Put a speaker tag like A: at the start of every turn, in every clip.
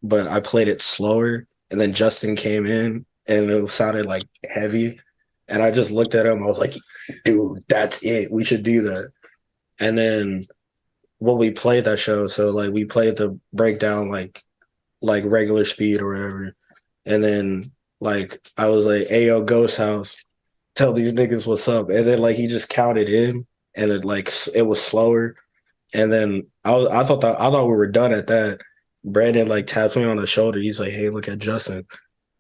A: but I played it slower. And then Justin came in and it sounded like heavy. And I just looked at him. I was like, dude, that's it. We should do that. And then when we played that show, so like we played the breakdown like regular speed or whatever. And then like I was like, hey yo, Ghost House, tell these niggas what's up. And then like he just counted in and it was slower. And then I thought we were done at that. Brandon like taps me on the shoulder. He's like, "Hey, look at Justin."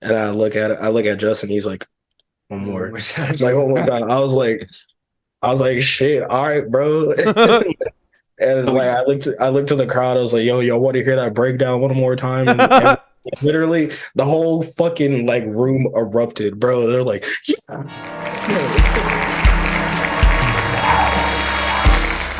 A: And I look at Justin. He's like, "One more." It's like one more time. I was like, "Shit, all right, bro." And like I looked to the crowd. I was like, "Yo, want to hear that breakdown one more time?" And literally the whole fucking like room erupted, bro. They're like, "Yeah."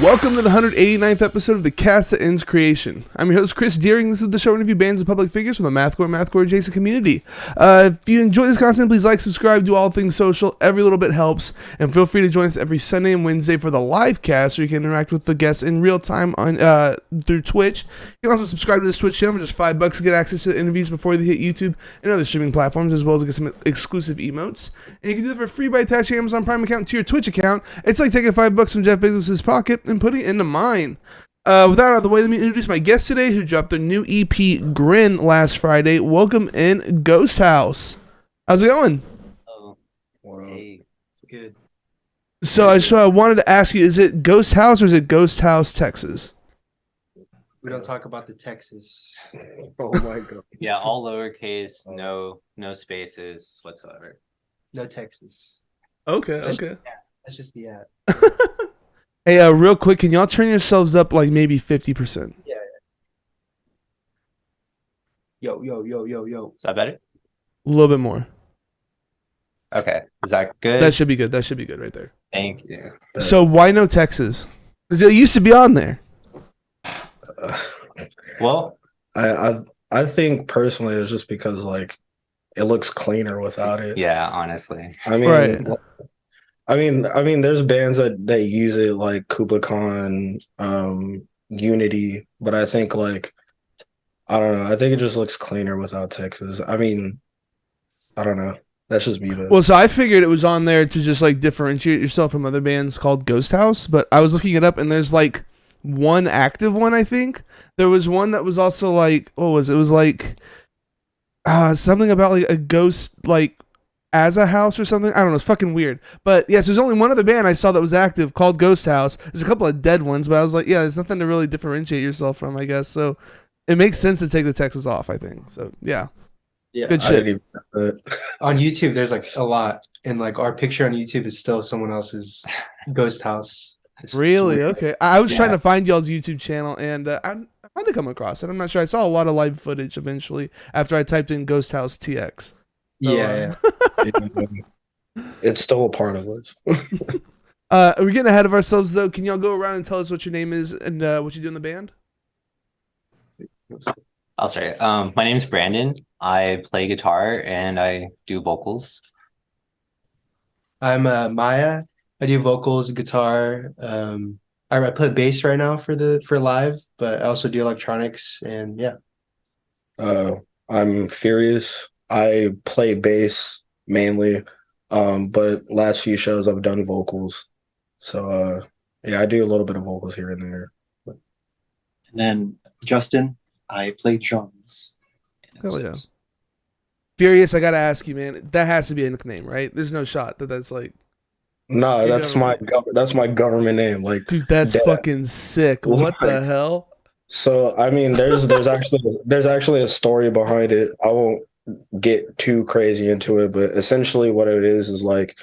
B: Welcome to the 189th episode of the Cast That Ends Creation. I'm your host, Chris Deering. This is the show interview bands and public figures from the Mathcore adjacent community. If you enjoy this content, please like, subscribe, do all things social. Every little bit helps. And feel free to join us every Sunday and Wednesday for the live cast, where you can interact with the guests in real time on through Twitch. You can also subscribe to this Twitch channel for just $5 to get access to the interviews before they hit YouTube and other streaming platforms, as well as get some exclusive emotes. And you can do that for free by attaching an Amazon Prime account to your Twitch account. It's like taking $5 from Jeff Bezos' pocket and putting it into mine. With that out of the way, let me introduce my guest today, who dropped their new EP, Grin, last Friday. Welcome in, Ghosthouse. How's it going?
C: Oh, hey, it's good.
B: So I just wanted to ask you, is it Ghosthouse or is it Ghosthouse, Texas?
D: We don't talk about the Texas.
A: Oh my god.
C: Yeah, all lowercase, no spaces whatsoever.
D: No Texas.
B: Okay.
D: That's just the ad.
B: Hey, real quick, can y'all turn yourselves up like maybe 50%?
D: Yeah. Yo.
C: Is that better?
B: A little bit more.
C: Okay. Is that good?
B: That should be good. That should be good right there.
C: Thank you.
B: So why no Texas? Because it used to be on there.
C: Well,
A: I think personally it's just because like it looks cleaner without it.
C: yeah, honestly.
A: I mean,
B: Right.
A: I mean, there's bands that use it like Kubicon, Unity, but I think like I don't know. I think it just looks cleaner without Texas. I mean, I don't know. That's just me.
B: Well, so I figured it was on there to just like differentiate yourself from other bands called Ghosthouse, but I was looking it up and there's like one active one, I think. There was one that was also like, what was it? It was like something about like a ghost like as a house or something. I don't know. It's fucking weird. But yes, there's only one other band I saw that was active called Ghosthouse. There's a couple of dead ones, but I was like, yeah, there's nothing to really differentiate yourself from, I guess. So it makes sense to take the Texas off, I think. So yeah.
D: Yeah.
B: Good shit.
D: On YouTube, there's like a lot, and like our picture on YouTube is still someone else's ghost house.
B: Really? Okay. I was
D: Yeah.
B: trying to find y'all's YouTube channel, and I had to come across it. I'm not sure. I saw a lot of live footage eventually after I typed in Ghost House TX.
D: Yeah.
A: It's still a part of us.
B: We're getting ahead of ourselves, though. Can y'all go around and tell us what your name is and what you do in the band?
C: I'll start. My name is Brandon. I play guitar and I do vocals.
D: I'm Maya. I do vocals, guitar. I play bass right now for live, but I also do electronics, and yeah.
A: I'm Furious. I play bass mainly, but last few shows I've done vocals. So yeah, I do a little bit of vocals here and there.
E: And then Justin, I play drums. And that's
B: Hell yeah.
E: it.
B: Furious, I gotta ask you, man. That has to be a nickname, right? There's no shot that's like,
A: No,
B: You
A: that's my government name. Like,
B: dude, that's
A: dead.
B: fucking sick. What the hell?
A: So I mean, there's actually a story behind it. I won't get too crazy into it, but essentially what it is like,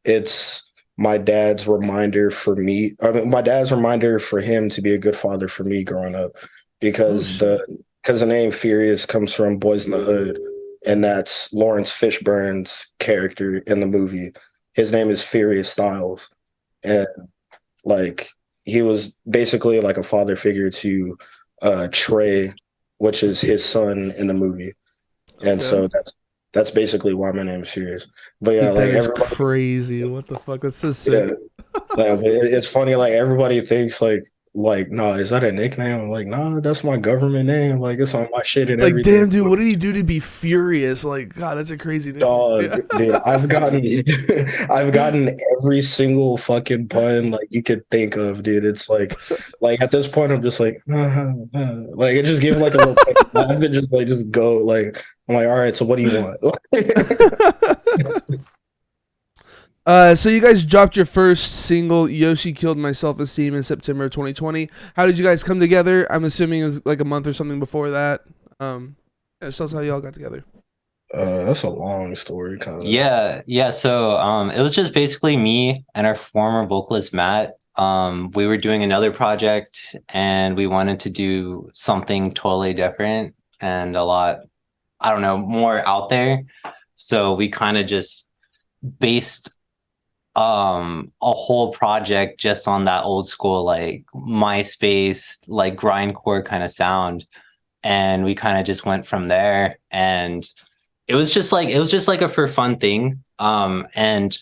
A: it's my dad's reminder for me. I mean, my dad's reminder for him to be a good father for me growing up, because the name Furious comes from Boys in the Hood, and that's Lawrence Fishburne's character in the movie. His name is Furious Styles, and like he was basically like a father figure to Trey, which is his son in the movie, and so that's basically why my name is Furious. But yeah,
B: Dude,
A: like
B: that is
A: everybody,
B: crazy. What the fuck? That's so sick.
A: yeah, like, it's funny. Like everybody thinks like like, no, is that a nickname? I'm like, no, that's my government name. Like, it's on my shit and
B: It's like,
A: everything.
B: damn, dude, what did he do to be furious? Like, God, that's a crazy nickname.
A: Dog,
B: Yeah.
A: dude, I've gotten I've gotten every single fucking pun like you could think of, dude. It's like at this point I'm just like like it just give like a little laugh and just go like I'm like, all right, so what do you want?
B: So you guys dropped your first single, Yoshi Killed My Self-Esteem, in September 2020. How did you guys come together? I'm assuming it was like a month or something before that. Yeah, just tell us how y'all got together.
A: That's a long story, kind of.
C: Yeah. So it was just basically me and our former vocalist Matt. We were doing another project and we wanted to do something totally different and a lot, I don't know, more out there. So we kind of just based a whole project just on that old school like MySpace, like grindcore kind of sound. And we kind of just went from there. And it was just like a for fun thing. And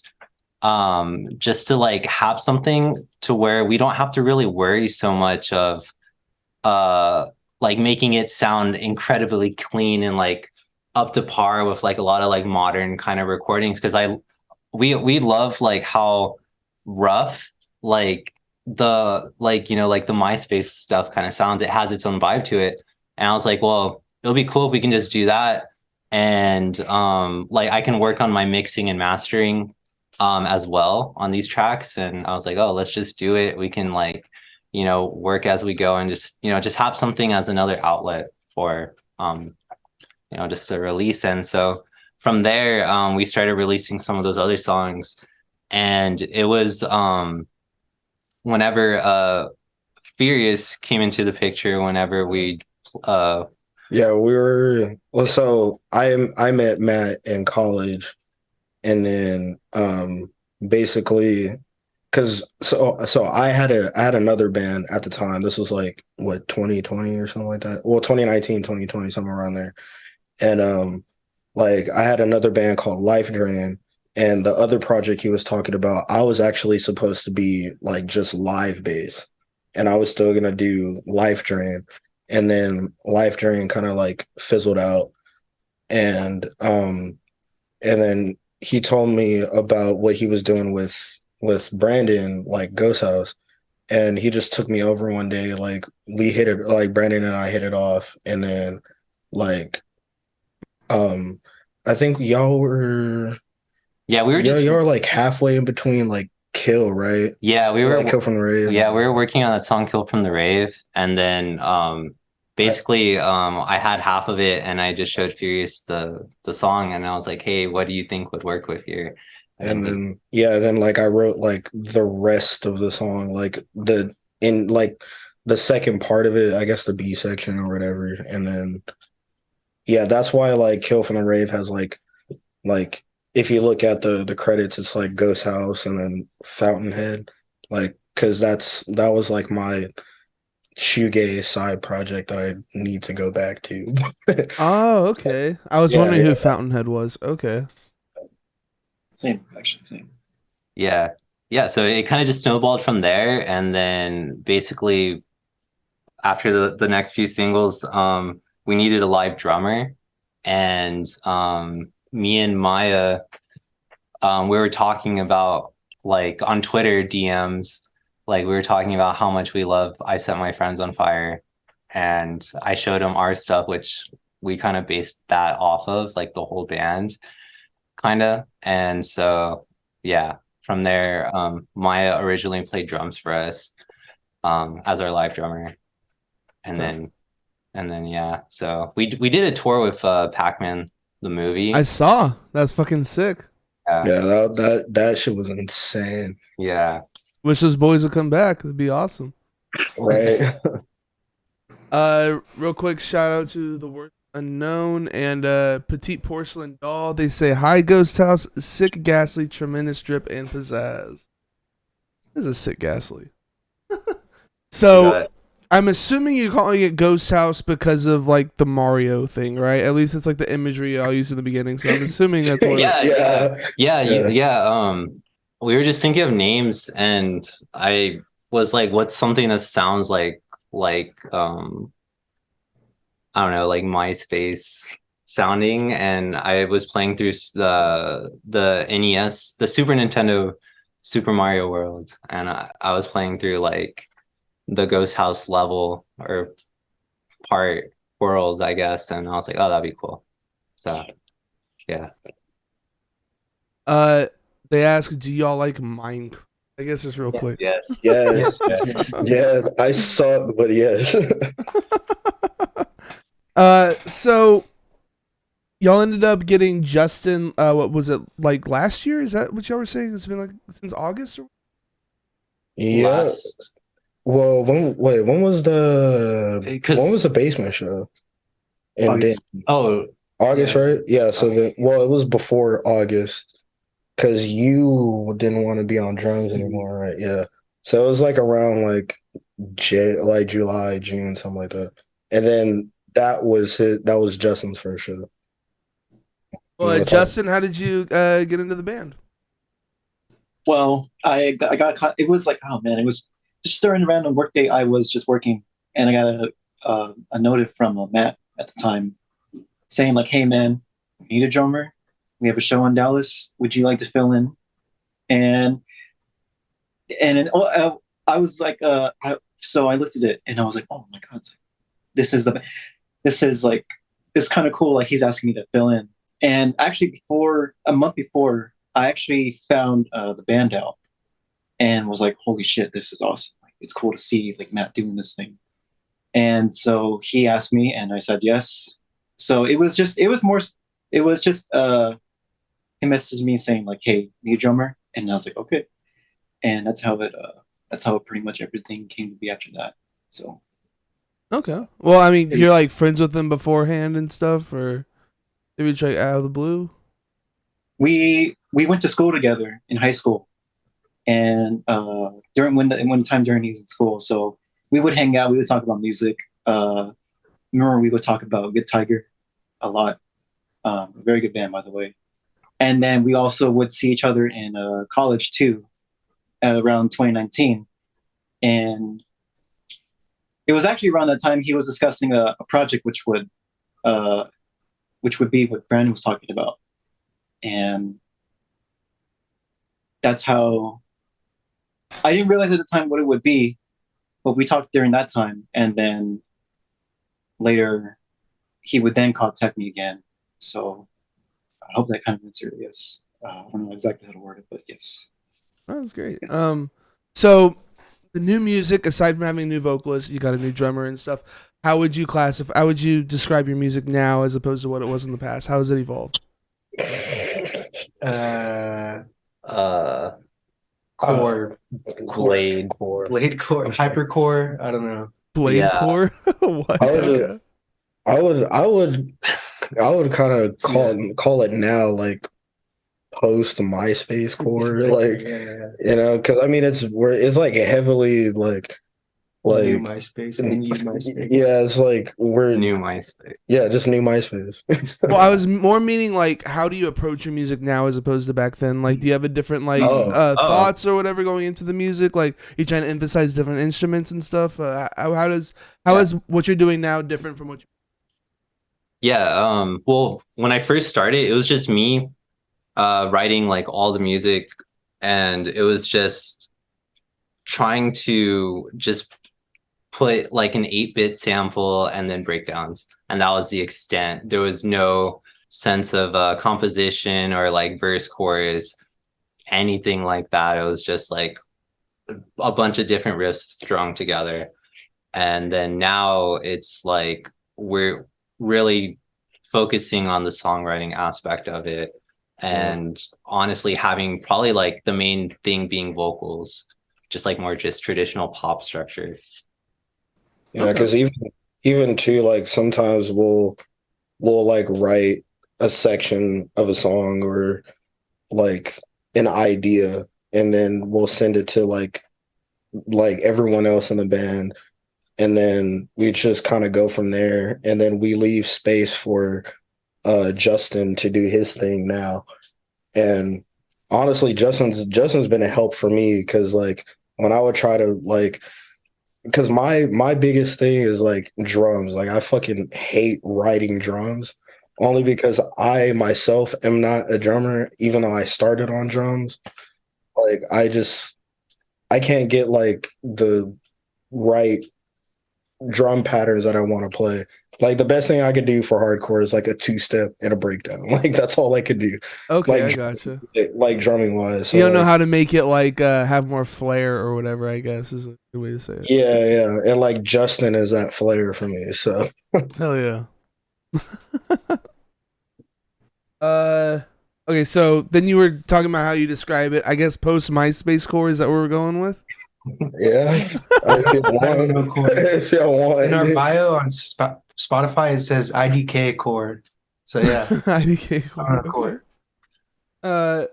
C: just to like have something to where we don't have to really worry so much of uh like making it sound incredibly clean and like up to par with like a lot of like modern kind of recordings because we love like how rough like the like like the MySpace stuff kind of sounds. It has its own vibe to it. And I was like, well, it'll be cool if we can just do that. And like I can work on my mixing and mastering as well on these tracks. And I was like, oh, let's just do it. We can like, work as we go and just have something as another outlet for just a release. And so from there, we started releasing some of those other songs. And it was whenever Furious came into the picture, whenever we
A: Yeah, we were well. So I met Matt in college, and then basically because so I had another band at the time. This was like what 2020 or something like that. Well, 2019, 2020, somewhere around there. And like I had another band called Life Drain, and the other project he was talking about, I was actually supposed to be like just live bass, and I was still gonna do Life Drain, and then Life Drain kind of like fizzled out, and then he told me about what he was doing with Brandon, like Ghosthouse, and he just took me over one day, like we hit it, like Brandon and I hit it off, and then like um, I think
C: yeah, we were just
A: y'all were like halfway in between like Kill, right?
C: yeah, we were
A: Like Kill from the Rave.
C: yeah, we were working on that song Kill from the Rave. And then basically I had half of it and I just showed Furious the song and I was like, hey, what do you think would work with here?
A: And then yeah, then like I wrote like the rest of the song, like the second part of it, I guess the B section or whatever. And then yeah, that's why like Kill from the Rave has like if you look at the credits, it's like Ghost House and then Fountainhead, like because that was like my shoegaze side project that I need to go back to.
B: Oh, okay. I was
A: Yeah,
B: wondering
A: yeah.
B: who Fountainhead was. Okay.
E: Same, actually, same.
C: Yeah. Yeah. So it kind of just snowballed from there. And then basically after the next few singles, we needed a live drummer. And me and Maya, we were talking about like on Twitter DMs, like we were talking about how much we love I Set My Friends on Fire. And I showed him our stuff, which we kind of based that off of, like the whole band, kind of. And so, yeah, from there, Maya originally played drums for us as our live drummer. And then yeah, so we did a tour with Pac-Man the movie.
B: I saw. That's fucking sick.
C: Yeah,
A: Yeah, that shit was insane.
C: yeah.
B: Wish those boys would come back. That'd be awesome.
A: Right.
B: Real quick shout out to the word unknown and petite porcelain doll. They say hi Ghost House, sick ghastly, tremendous drip and pizzazz. This is a sick ghastly. So I'm assuming you're calling it Ghost House because of like the Mario thing, right? At least it's like the imagery I'll use in the beginning. So I'm assuming that's what.
C: Yeah. We were just thinking of names, and was like, what's something that sounds like I don't know, like MySpace sounding, and I was playing through the NES, the Super Nintendo Super Mario World, and I was playing through like the Ghosthouse level or part world, I guess, and I was like, oh, that'd be cool. So yeah.
B: Uh, they ask, do y'all like Minecraft? I guess just real quick.
C: Yes.
A: Yes,
E: Yes.
A: yeah, I saw, but yes.
B: So y'all ended up getting Justin. What was it like last year? Is that what y'all were saying? It's been like since August. Or...
A: Yeah.
C: Last,
A: Well, when was
C: because
A: the basement show? And then
E: August.
C: oh
A: August,
D: Yeah.
A: right? Yeah. So it was before August because you didn't want to be on drums anymore, right? Yeah. So it was like around like July, June, something like that. And then that was Justin's first show. You
B: Well,
A: want to talk?
B: Justin, how did you get into the band?
E: Well, I got caught. It was like, oh man, it was just during a random work day. I was just working, and I got a note from Matt at the time saying like, "Hey man, we need a drummer. We have a show in Dallas. Would you like to fill in?" And I was like, so I looked at it and I was like, oh my god, this is the this is like it's kind of cool. Like he's asking me to fill in. And actually, before a month before, I actually found the band out and was like, holy shit, this is awesome. Like, it's cool to see like Matt doing this thing. And so he asked me, and I said yes. So it was just he messaged me saying like, hey, need a drummer, and I was like, okay. And that's how pretty much everything came to be after that. So
B: Okay. Well, I mean, you're like friends with them beforehand and stuff, or maybe just like out of the blue.
E: we went to school together in high school, and during when the time during he was in school, so we would hang out. We would talk about music. Remember, we would talk about Good Tiger a lot. A very good band, by the way. And then we also would see each other in college too, around 2019. And it was actually around that time he was discussing a project uh, which would be what Brandon was talking about, and that's how I didn't realize at the time what it would be, but we talked during that time, and then later he would then contact me again. So I hope that kind of answered yes. I don't know exactly how to word it, but yes.
B: Oh, that's great. So the new music, aside from having a new vocalist, you got a new drummer and stuff. How would you classify? How would you describe your music now as opposed to what it was in the past? How has it evolved?
D: Uh,
C: uh
D: core,
C: Blade.
D: blade core, hypercore. I don't know.
B: Blade
C: Yeah.
B: core? What?
A: I would,
B: Okay.
A: I would, I would, I would kind of call it now like post MySpace core, like because I mean it's like heavily
D: New
A: like
D: MySpace, new MySpace.
A: yeah, it's like we're
C: New MySpace.
A: yeah, just new MySpace.
B: Well, I was more meaning like, how do you approach your music now as opposed to back then? Like, do you have a different
A: Oh.
B: thoughts or whatever going into the music? Like, you trying to emphasize different instruments and stuff? How is what you're doing now different from what you?
C: Yeah, well, when I first started, it was just me writing like all the music, and it was just trying to just put like an 8-bit sample and then breakdowns, and that was the extent. There was no sense of composition or like verse chorus, anything like that. It was just like a bunch of different riffs strung together. And then now it's like we're really focusing on the songwriting aspect of it, and honestly having probably like the main thing being vocals, just like more just traditional pop structure.
A: Yeah, because even too, like sometimes we'll like write a section of a song or like an idea, and then we'll send it to like everyone else in the band, and then we just kind of go from there, and then we leave space for Justin to do his thing now. And honestly, Justin's been a help for me because like when I would try to like, because my biggest thing is like drums. Like I fucking hate writing drums, only because I myself am not a drummer, even though I started on drums. Like I can't get like the right drum patterns that I want to play. Like the best thing I could do for hardcore is like a two step and a breakdown. Like that's all I could do.
B: Okay, I
A: Like
B: gotcha.
A: like drumming wise.
B: You
A: So
B: don't know
A: like
B: how to make it like have more flair or whatever. I guess is a good way to say it.
A: yeah, and like Justin is that flair for me. So
B: Hell yeah. uh, okay. So then you were talking about how you describe it. I guess post MySpace core, is that what we're going with?
A: yeah, if you
D: I don't
A: want,
D: know core.
A: if you
D: In our
A: want.
D: bio on Spotify, it says IDK core. So yeah,
B: IDK
D: I don't know
B: core.
D: core.
B: Okay. Uh,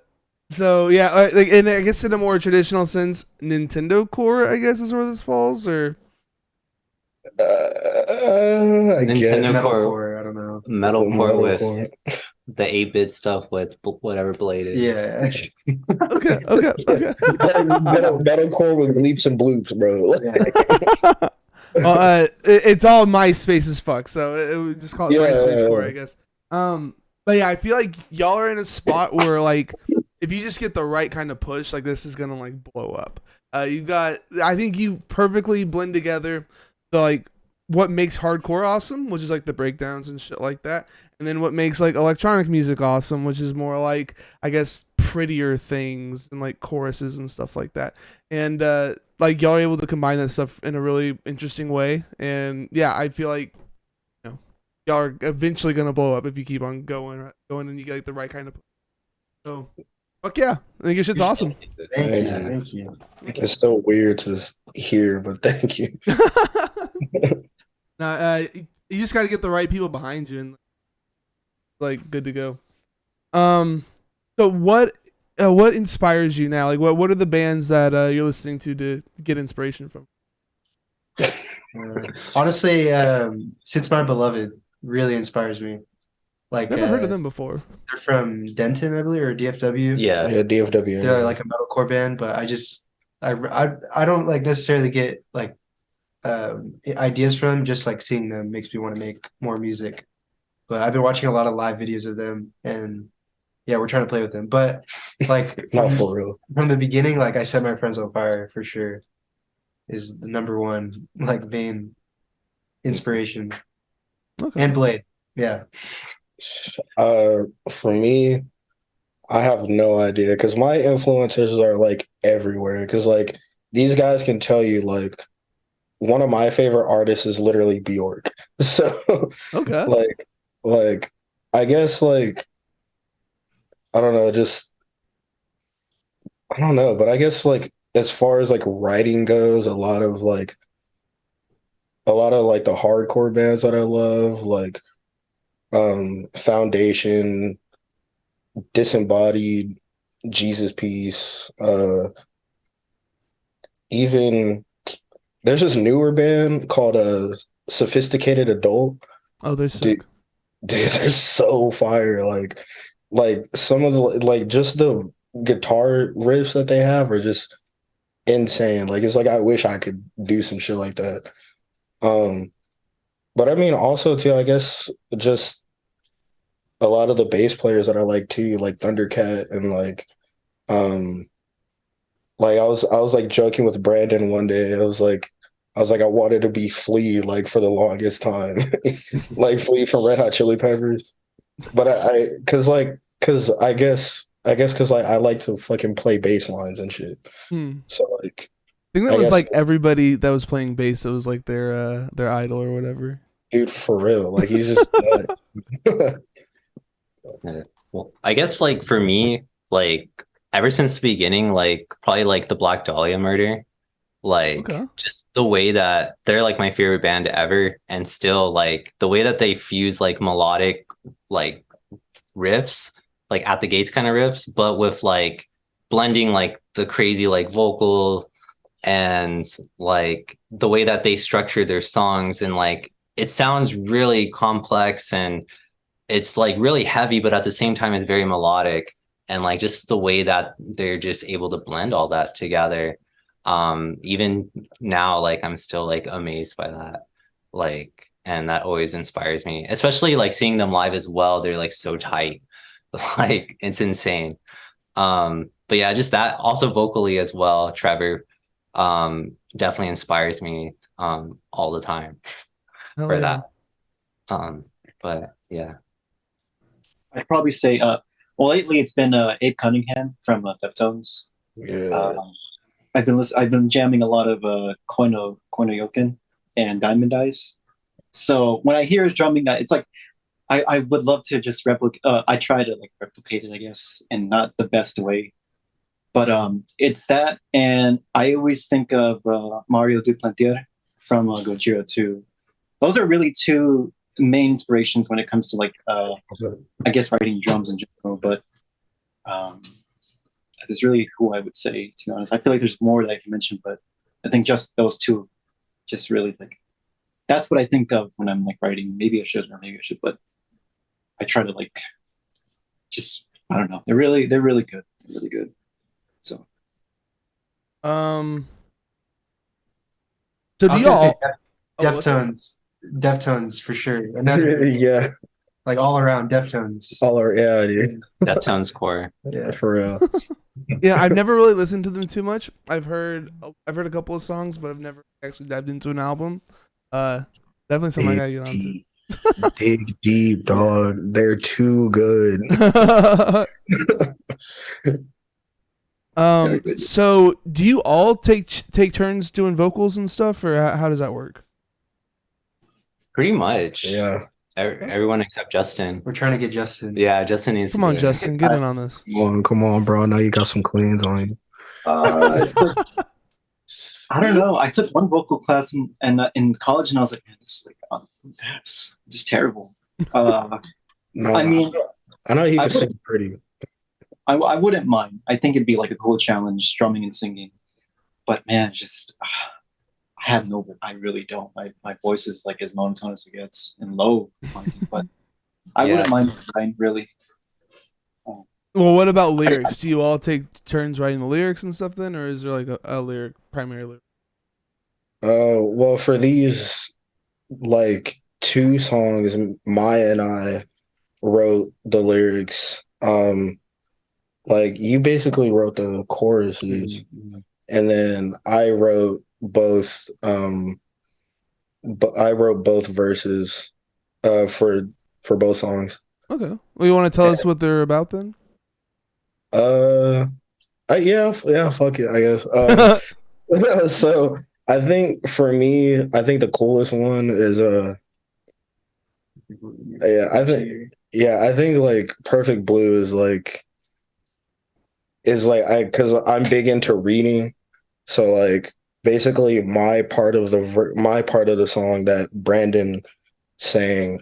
B: so yeah, like, and I guess in a more traditional sense, Nintendo core, I guess, is where this falls, or
A: I guess
C: Nintendo
D: Metal
C: core,
D: core. I don't know.
C: metalcore with
A: metalcore.
C: the 8-bit stuff with whatever blade is.
D: Yeah.
B: okay, okay, okay.
A: Metalcore with leaps and bloops, bro.
D: Yeah.
B: Well, it's all MySpace as fuck, so it would just call it MySpace core, I guess. But yeah, I feel like y'all are in a spot where like if you just get the right kind of push, like this is gonna like blow up. You got, I think you perfectly blend together the like what makes hardcore awesome, which is like the breakdowns and shit like that, and then what makes like electronic music awesome, which is more like I guess prettier things and like choruses and stuff like that. And like y'all are able to combine that stuff in a really interesting way. And yeah, I feel like y'all are eventually gonna blow up if you keep on going, and you get like the right kind of. So, fuck yeah, I think your shit's awesome.
D: Thank you.
C: Yeah.
D: Thank you.
A: It's still weird to hear, but thank you.
B: Now, you just gotta get the right people behind you, and like good to go. So what inspires you now? Like, what are the bands that you're listening to get inspiration from?
D: Honestly, Since My Beloved really inspires me. Like
B: Never heard of them before.
D: they're from Denton, I believe, or DFW.
C: Yeah.
A: Yeah, DFW.
D: They're like a metalcore band, but I don't like necessarily get like ideas from them. Just like seeing them makes me want to make more music. But I've been watching a lot of live videos of them, and yeah, we're trying to play with them. But like
A: Not for real.
D: from the beginning, like I set my friends on fire for sure is the number one like main inspiration.
B: Okay.
D: And Blade. Yeah.
A: For me, I have no idea because my influencers are like everywhere. Because like these guys can tell you like one of my favorite artists is literally Bjork. So
B: Okay.
A: like I guess like I don't know, just I don't know, but I guess like as far as like writing goes, a lot of like the hardcore bands that I love, like Foundation, Disembodied, Jesus Piece, even there's this newer band called Sophisticated Adult.
B: Oh, they're sick.
A: Dude, they're so fire. Like some of the like just the guitar riffs that they have are just insane. Like it's like I wish I could do some shit like that. But I mean also too, I guess just a lot of the bass players that I like too, like Thundercat and like I was like joking with Brandon one day. I was like I wanted to be Flea like for the longest time. Like Flea from Red Hot Chili Peppers. But cause I guess cause like I like to fucking play bass lines and shit. So like
B: I think that
A: I
B: was
A: guess
B: like everybody that was playing bass. That was like their idol or whatever.
A: dude for real. Like he's just
C: Yeah. Well, I guess like for me, like ever since the beginning, like probably like the Black Dahlia murder, like
B: Okay.
C: just the way that they're like my favorite band ever, and still like the way that they fuse like melodic like riffs, like at the gates kind of riffs, but with like blending like the crazy like vocal and like the way that they structure their songs, and like it sounds really complex and it's like really heavy, but at the same time it's very melodic, and like just the way that they're just able to blend all that together. Even now, like I'm still like amazed by that. Like, and that always inspires me, especially like seeing them live as well. They're like so tight. Like it's insane. But yeah, just that also vocally as well, Trevor, definitely inspires me all the time
B: Hell
C: for
B: yeah.
C: that. Um, but yeah.
E: I'd probably say, well, lately it's been Abe Cunningham from Deftones.
A: Yeah.
E: Um, I've been jamming a lot of Koino Yoken and Diamond Eyes. So when I hear his drumming, it's like I would love to just replicate. I try to like replicate it, I guess, and not the best way. But it's that, and I always think of Mario Duplantier from Gojira too. Those are really two main inspirations when it comes to like I guess writing drums in general. But um, that's really who I would say, to be honest. I feel like there's more that I can mention, but I think just those two, just really like that's what I think of when I'm like writing. Maybe I should, or maybe I should, but I try to like just I don't know. They're really good. They're really good. So
B: Um. So
D: I
B: do
D: was gonna say
B: y'all? Oh, what's up?
D: Deftones for sure. Another
A: Yeah.
D: like all around Deftones.
A: Yeah, dude.
C: That sounds core.
D: Yeah.
A: For real.
B: Yeah, I've never really listened to them too much. I've heard a couple of songs, but I've never actually dived into an album. Definitely something I gotta get onto.
A: Dig deep, dog. They're too good.
B: So do you all take turns doing vocals and stuff, or how does that work?
C: Pretty much.
A: Yeah.
C: Everyone except Justin.
D: We're trying to get Justin.
C: Yeah, Justin needs
B: Come
C: to
B: on,
C: do it.
B: Justin, get in on this.
A: Come on, bro. I know you got some cleans on you.
E: it's like, I don't know. I took one vocal class in college, and I was like, man, this is like that's just terrible.
A: No,
E: I mean,
A: I know he
E: I
A: can sing pretty.
E: I wouldn't mind. I think it'd be like a cool challenge, strumming and singing. But man, just I have no. I really don't. My voice is like as monotone as it gets and low. But I
C: Yeah.
E: wouldn't mind trying, really.
B: Well, what about lyrics? Do you all take turns writing the lyrics and stuff then, or is there like a primary lyric?
A: Well, for these like two songs, Maya and I wrote the lyrics. Like you basically wrote the choruses, and then I wrote both. But I wrote both verses, for both songs.
B: Okay. Well, you want to tell us what they're about then?
A: Yeah, fuck it, I guess. So I think for me, I think the coolest one is I think like Perfect Blue is like because I'm big into reading, so like basically my part of the song that Brandon sang,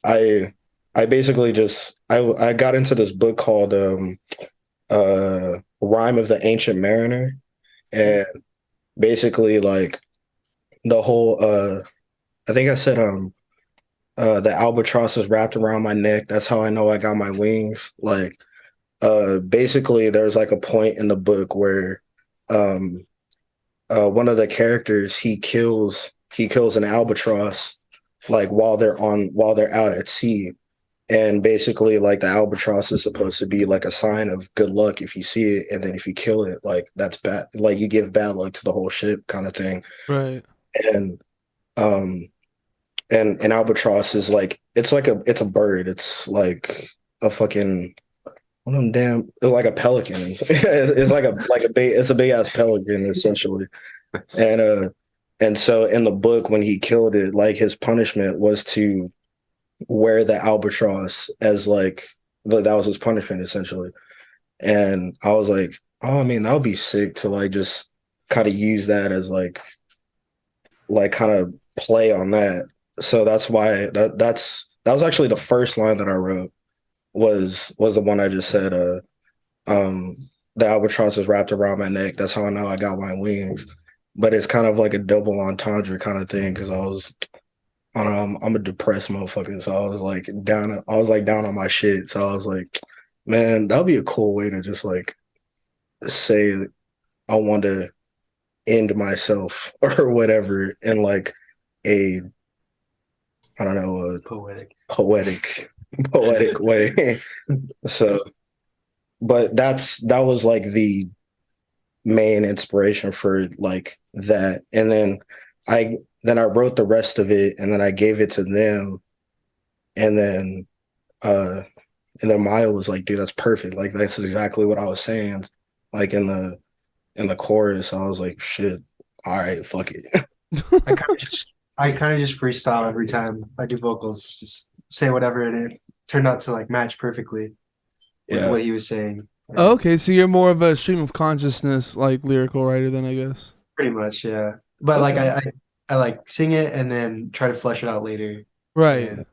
A: I I basically just I got into this book called Rhyme of the Ancient Mariner, and basically like the whole I think I said the albatross is wrapped around my neck. That's how I know I got my wings. Like basically there's like a point in the book where um one of the characters he kills an albatross like while they're out at sea, and basically like the albatross is supposed to be like a sign of good luck if you see it, and then if you kill it, like that's bad, like you give bad luck to the whole ship kind of thing.
B: Right.
A: And um and an albatross is like it's a bird. It's like a fucking one of them damn it's like a pelican. It's it's a big ass pelican essentially. And and so in the book when he killed it, like his punishment was to wear the albatross as that was his punishment essentially. And I was like, oh, I mean, that would be sick to like just kind of use that as like kind of play on that. So that's why that was actually the first line that I wrote was the one I just said. The albatross is wrapped around my neck. That's how I know I got my wings. But it's kind of like a double entendre kind of thing because I don't know, I'm a depressed motherfucker, so I was like down on my shit. So I was like, man, that'd be a cool way to just like say I want to end myself or whatever in like a I don't know a
D: Poetic.
A: poetic way. So, but that was like the main inspiration for like that, and I I wrote the rest of it, and then I gave it to them, and then uh Maya was like, dude, that's perfect. Like that's exactly what I was saying. Like in the chorus, I was like, shit, all right, fuck it.
D: I kind of just I kind of just freestyle every time I do vocals, just say whatever, and it turned out to like match perfectly with
A: Yeah.
D: what he was saying.
B: Oh,
D: And
B: okay, so you're more of a stream of consciousness like lyrical writer then, I guess.
D: pretty much, yeah. But like
B: Okay.
D: I like sing it and then try to flesh it out later.
B: Right.
D: And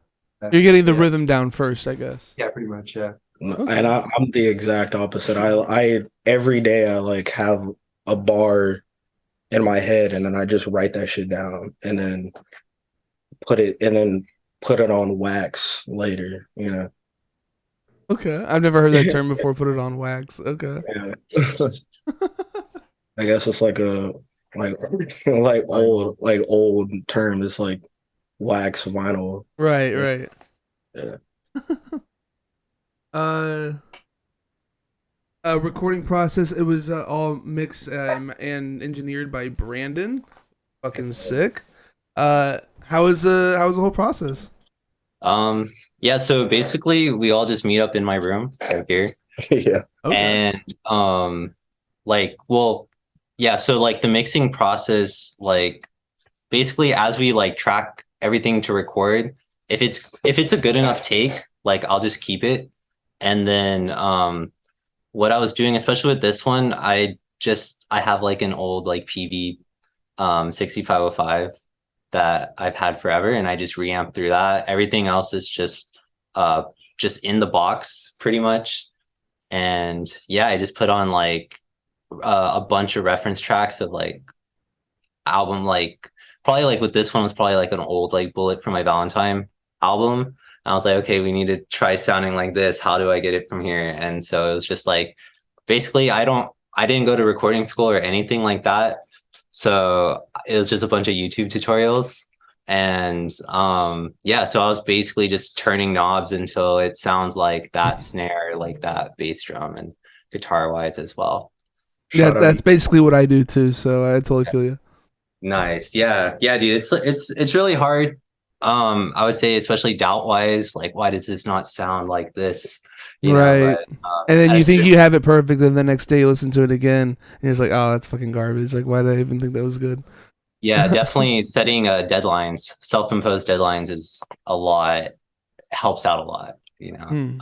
B: You're getting the
D: yeah,
B: rhythm down first, I guess.
D: yeah, pretty much, yeah.
A: And
B: Okay.
A: I'm the exact opposite. I every day I like have a bar in my head, and then I just write that shit down, and then put it on wax later. You know.
B: Okay. I've never heard that term before, put it on wax. Okay.
A: Yeah. I guess it's like a like like old term. It's like wax vinyl.
B: Right, right.
A: Yeah.
B: Uh recording process, it was all mixed and engineered by Brandon. Fucking sick. How was the whole process?
C: Yeah, so basically we all just meet up in my room right here.
A: Yeah.
B: Okay.
C: And like well yeah, so like the mixing process, like basically as we like track everything to record, if it's a good enough take, like I'll just keep it. And then what I was doing, especially with this one, I have like an old like PV 6505 that I've had forever, and I just reamp through that. Everything else is just in the box pretty much. And yeah, I just put on like a bunch of reference tracks of like album, like probably like with this one was probably like an old like Bullet for My Valentine album. And I was like, okay, we need to try sounding like this. How do I get it from here? And so it was just like basically I didn't go to recording school or anything like that. So it was just a bunch of YouTube tutorials. And yeah, so I was basically just turning knobs until it sounds like that snare, like that bass drum, and guitar wise as well.
B: Yeah,
A: Shout out
B: that's
A: to
B: basically what I do too, so I totally feel you.
C: Nice. Yeah. Yeah, dude. It's really hard. I would say especially doubt wise, like why does this not sound like this? You know,
B: Right.
C: but
B: And then you
C: as
B: think
C: soon
B: you have it perfect, and the next day you listen to it again, and it's like, oh, that's fucking garbage. Like, why did I even think that was good?
C: yeah, definitely setting deadlines, self-imposed deadlines is a lot, helps out a lot, you know.
B: Hmm.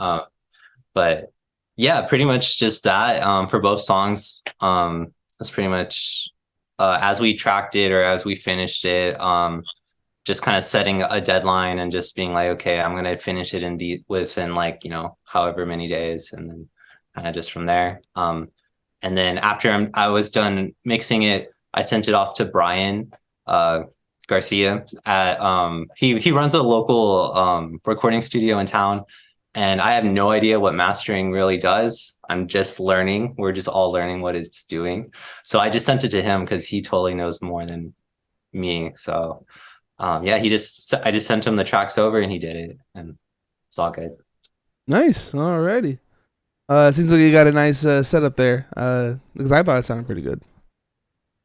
C: But yeah, pretty much just that. For both songs, that's pretty much as we tracked it or as we finished it, just kind of setting a deadline and just being like, okay, I'm gonna finish it within like, you know, however many days, and then kind of just from there. And then after I was done mixing it, I sent it off to Brian uh, Garcia at he runs a local recording studio in town, and I have no idea what mastering really does. I'm just learning. We're just all learning what it's doing. So I just sent it to him because he totally knows more than me. So yeah, I just sent him the tracks over and he did it, and it's all good.
B: Nice. Alrighty. Seems like you got a nice setup there. Because I thought it sounded pretty good.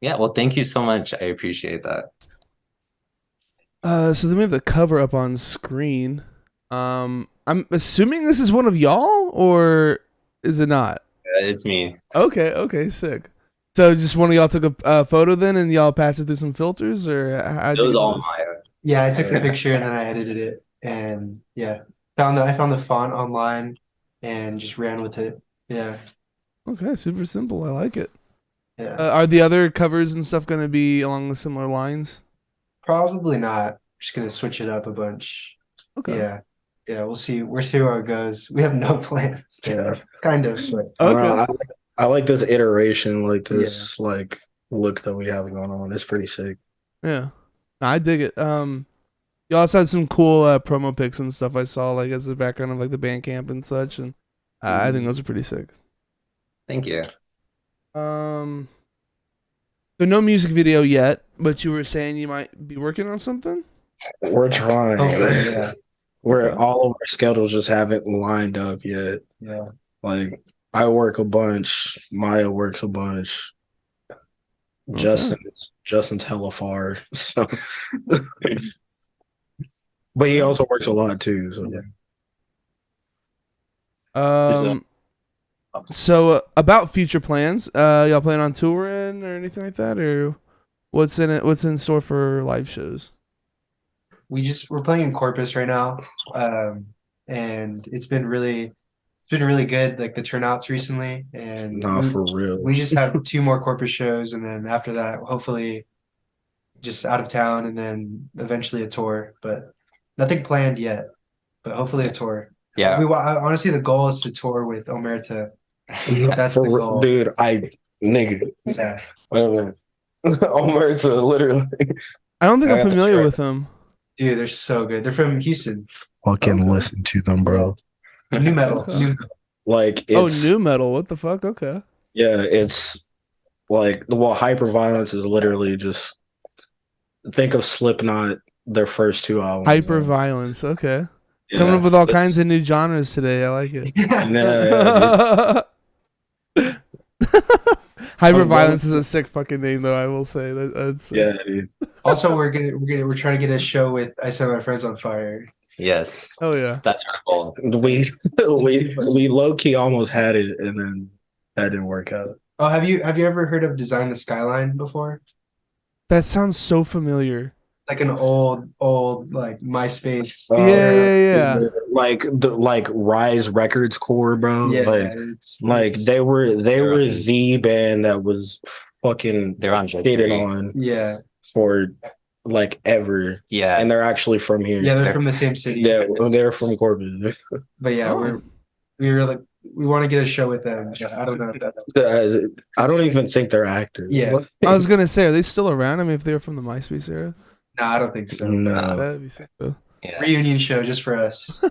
C: Yeah, well, thank you so much. I appreciate that.
B: So then we have the cover up on screen. I'm assuming this is one of y'all, or is it not?
C: It's me.
B: Okay, okay, sick. So just one of y'all took a photo then, and y'all passed it through some filters, or how'd
C: It
B: you
C: was
B: get to
C: all
B: this?
C: Maya.
D: Yeah, I took the picture and then I edited it, and yeah, I found the font online and just ran with it. Yeah,
B: Okay, super simple. I like it.
D: yeah.
B: Are the other covers and stuff going to be along the similar lines?
D: Probably not. Just gonna switch it up a bunch.
B: Okay.
D: Yeah, yeah. We'll see. We'll see how it goes. We have no plans.
A: Yeah.
D: Kind of, but
A: I don't know.
B: Okay.
A: I like this iteration, like
D: yeah.
A: this like look that we have going on. It's pretty sick.
B: Yeah. No, I dig it. You also had some cool promo pics and stuff I saw, like as the background of like the band camp and such, and I think those are pretty sick.
C: Thank you.
B: Um, So no music video yet, but you were saying you might be working on something?
A: We're trying.
D: Hopefully, yeah.
A: We're
B: Okay.
A: all of our schedules just haven't lined up yet.
D: Yeah.
A: Like I work a bunch, Maya works a bunch,
B: Okay.
A: Justin's hella far. So but he also works a lot too. So
D: Yeah.
B: Um so about future plans, y'all plan on touring or anything like that, or what's in it? What's in store for live shows?
D: We're playing in Corpus right now, and it's been really good. Like the turnouts recently, and
A: nah, for real.
D: we just have two more Corpus shows, and then after that, hopefully, just out of town, and then eventually a tour. But nothing planned yet. But hopefully a tour.
C: Yeah.
D: Honestly, the goal is to tour with Omerta. That's the goal.
A: Dude, nigga.
D: Yeah.
A: Wait a minute. Omerta, literally.
B: I don't think
A: I
B: I'm
A: got to
B: familiar
A: try.
B: with them.
D: Dude, they're so good. They're from Houston.
A: Fucking
B: Okay.
A: listen to them, bro.
D: New metal.
B: Okay.
D: New
A: Like
B: Oh,
A: it's
B: new metal. What the fuck? Okay.
A: yeah, it's like well, hyperviolence is literally just think of Slipknot, their first two albums.
B: Hyper violence. Okay.
A: Yeah,
B: Coming up with all
A: it's-
B: kinds of new genres today. I like it.
A: Yeah,
B: Hyper violence is a sick fucking name, though. I will say that's
A: yeah, dude.
D: Also, we're trying to get a show with I Set My Friends on Fire.
C: Yes.
B: Oh yeah.
C: That's our goal.
A: We low key almost had it, and then that didn't work out.
D: Oh, have you ever heard of Design the Skyline before?
B: That sounds so familiar.
D: Like an old like MySpace.
B: Yeah.
A: Like Rise Records core, bro.
D: Yeah,
A: Like they were
C: They're on-
A: the band that was fucking
C: They're on
A: shitting
C: J3.
A: on
D: yeah,
A: for like ever,
C: Yeah.
A: and they're actually from here.
D: yeah. They're from the same city.
A: Yeah, they're from Corpus.
D: But yeah,
B: Oh.
D: we want to get a show with them. I don't know if that.
A: I don't even think they're active.
D: Yeah.
B: I was gonna say, are they still around? I mean, if they're from the MySpace era,
D: No, I don't think so.
A: No.
B: that'd be sick though.
C: Yeah.
D: Reunion show just for us.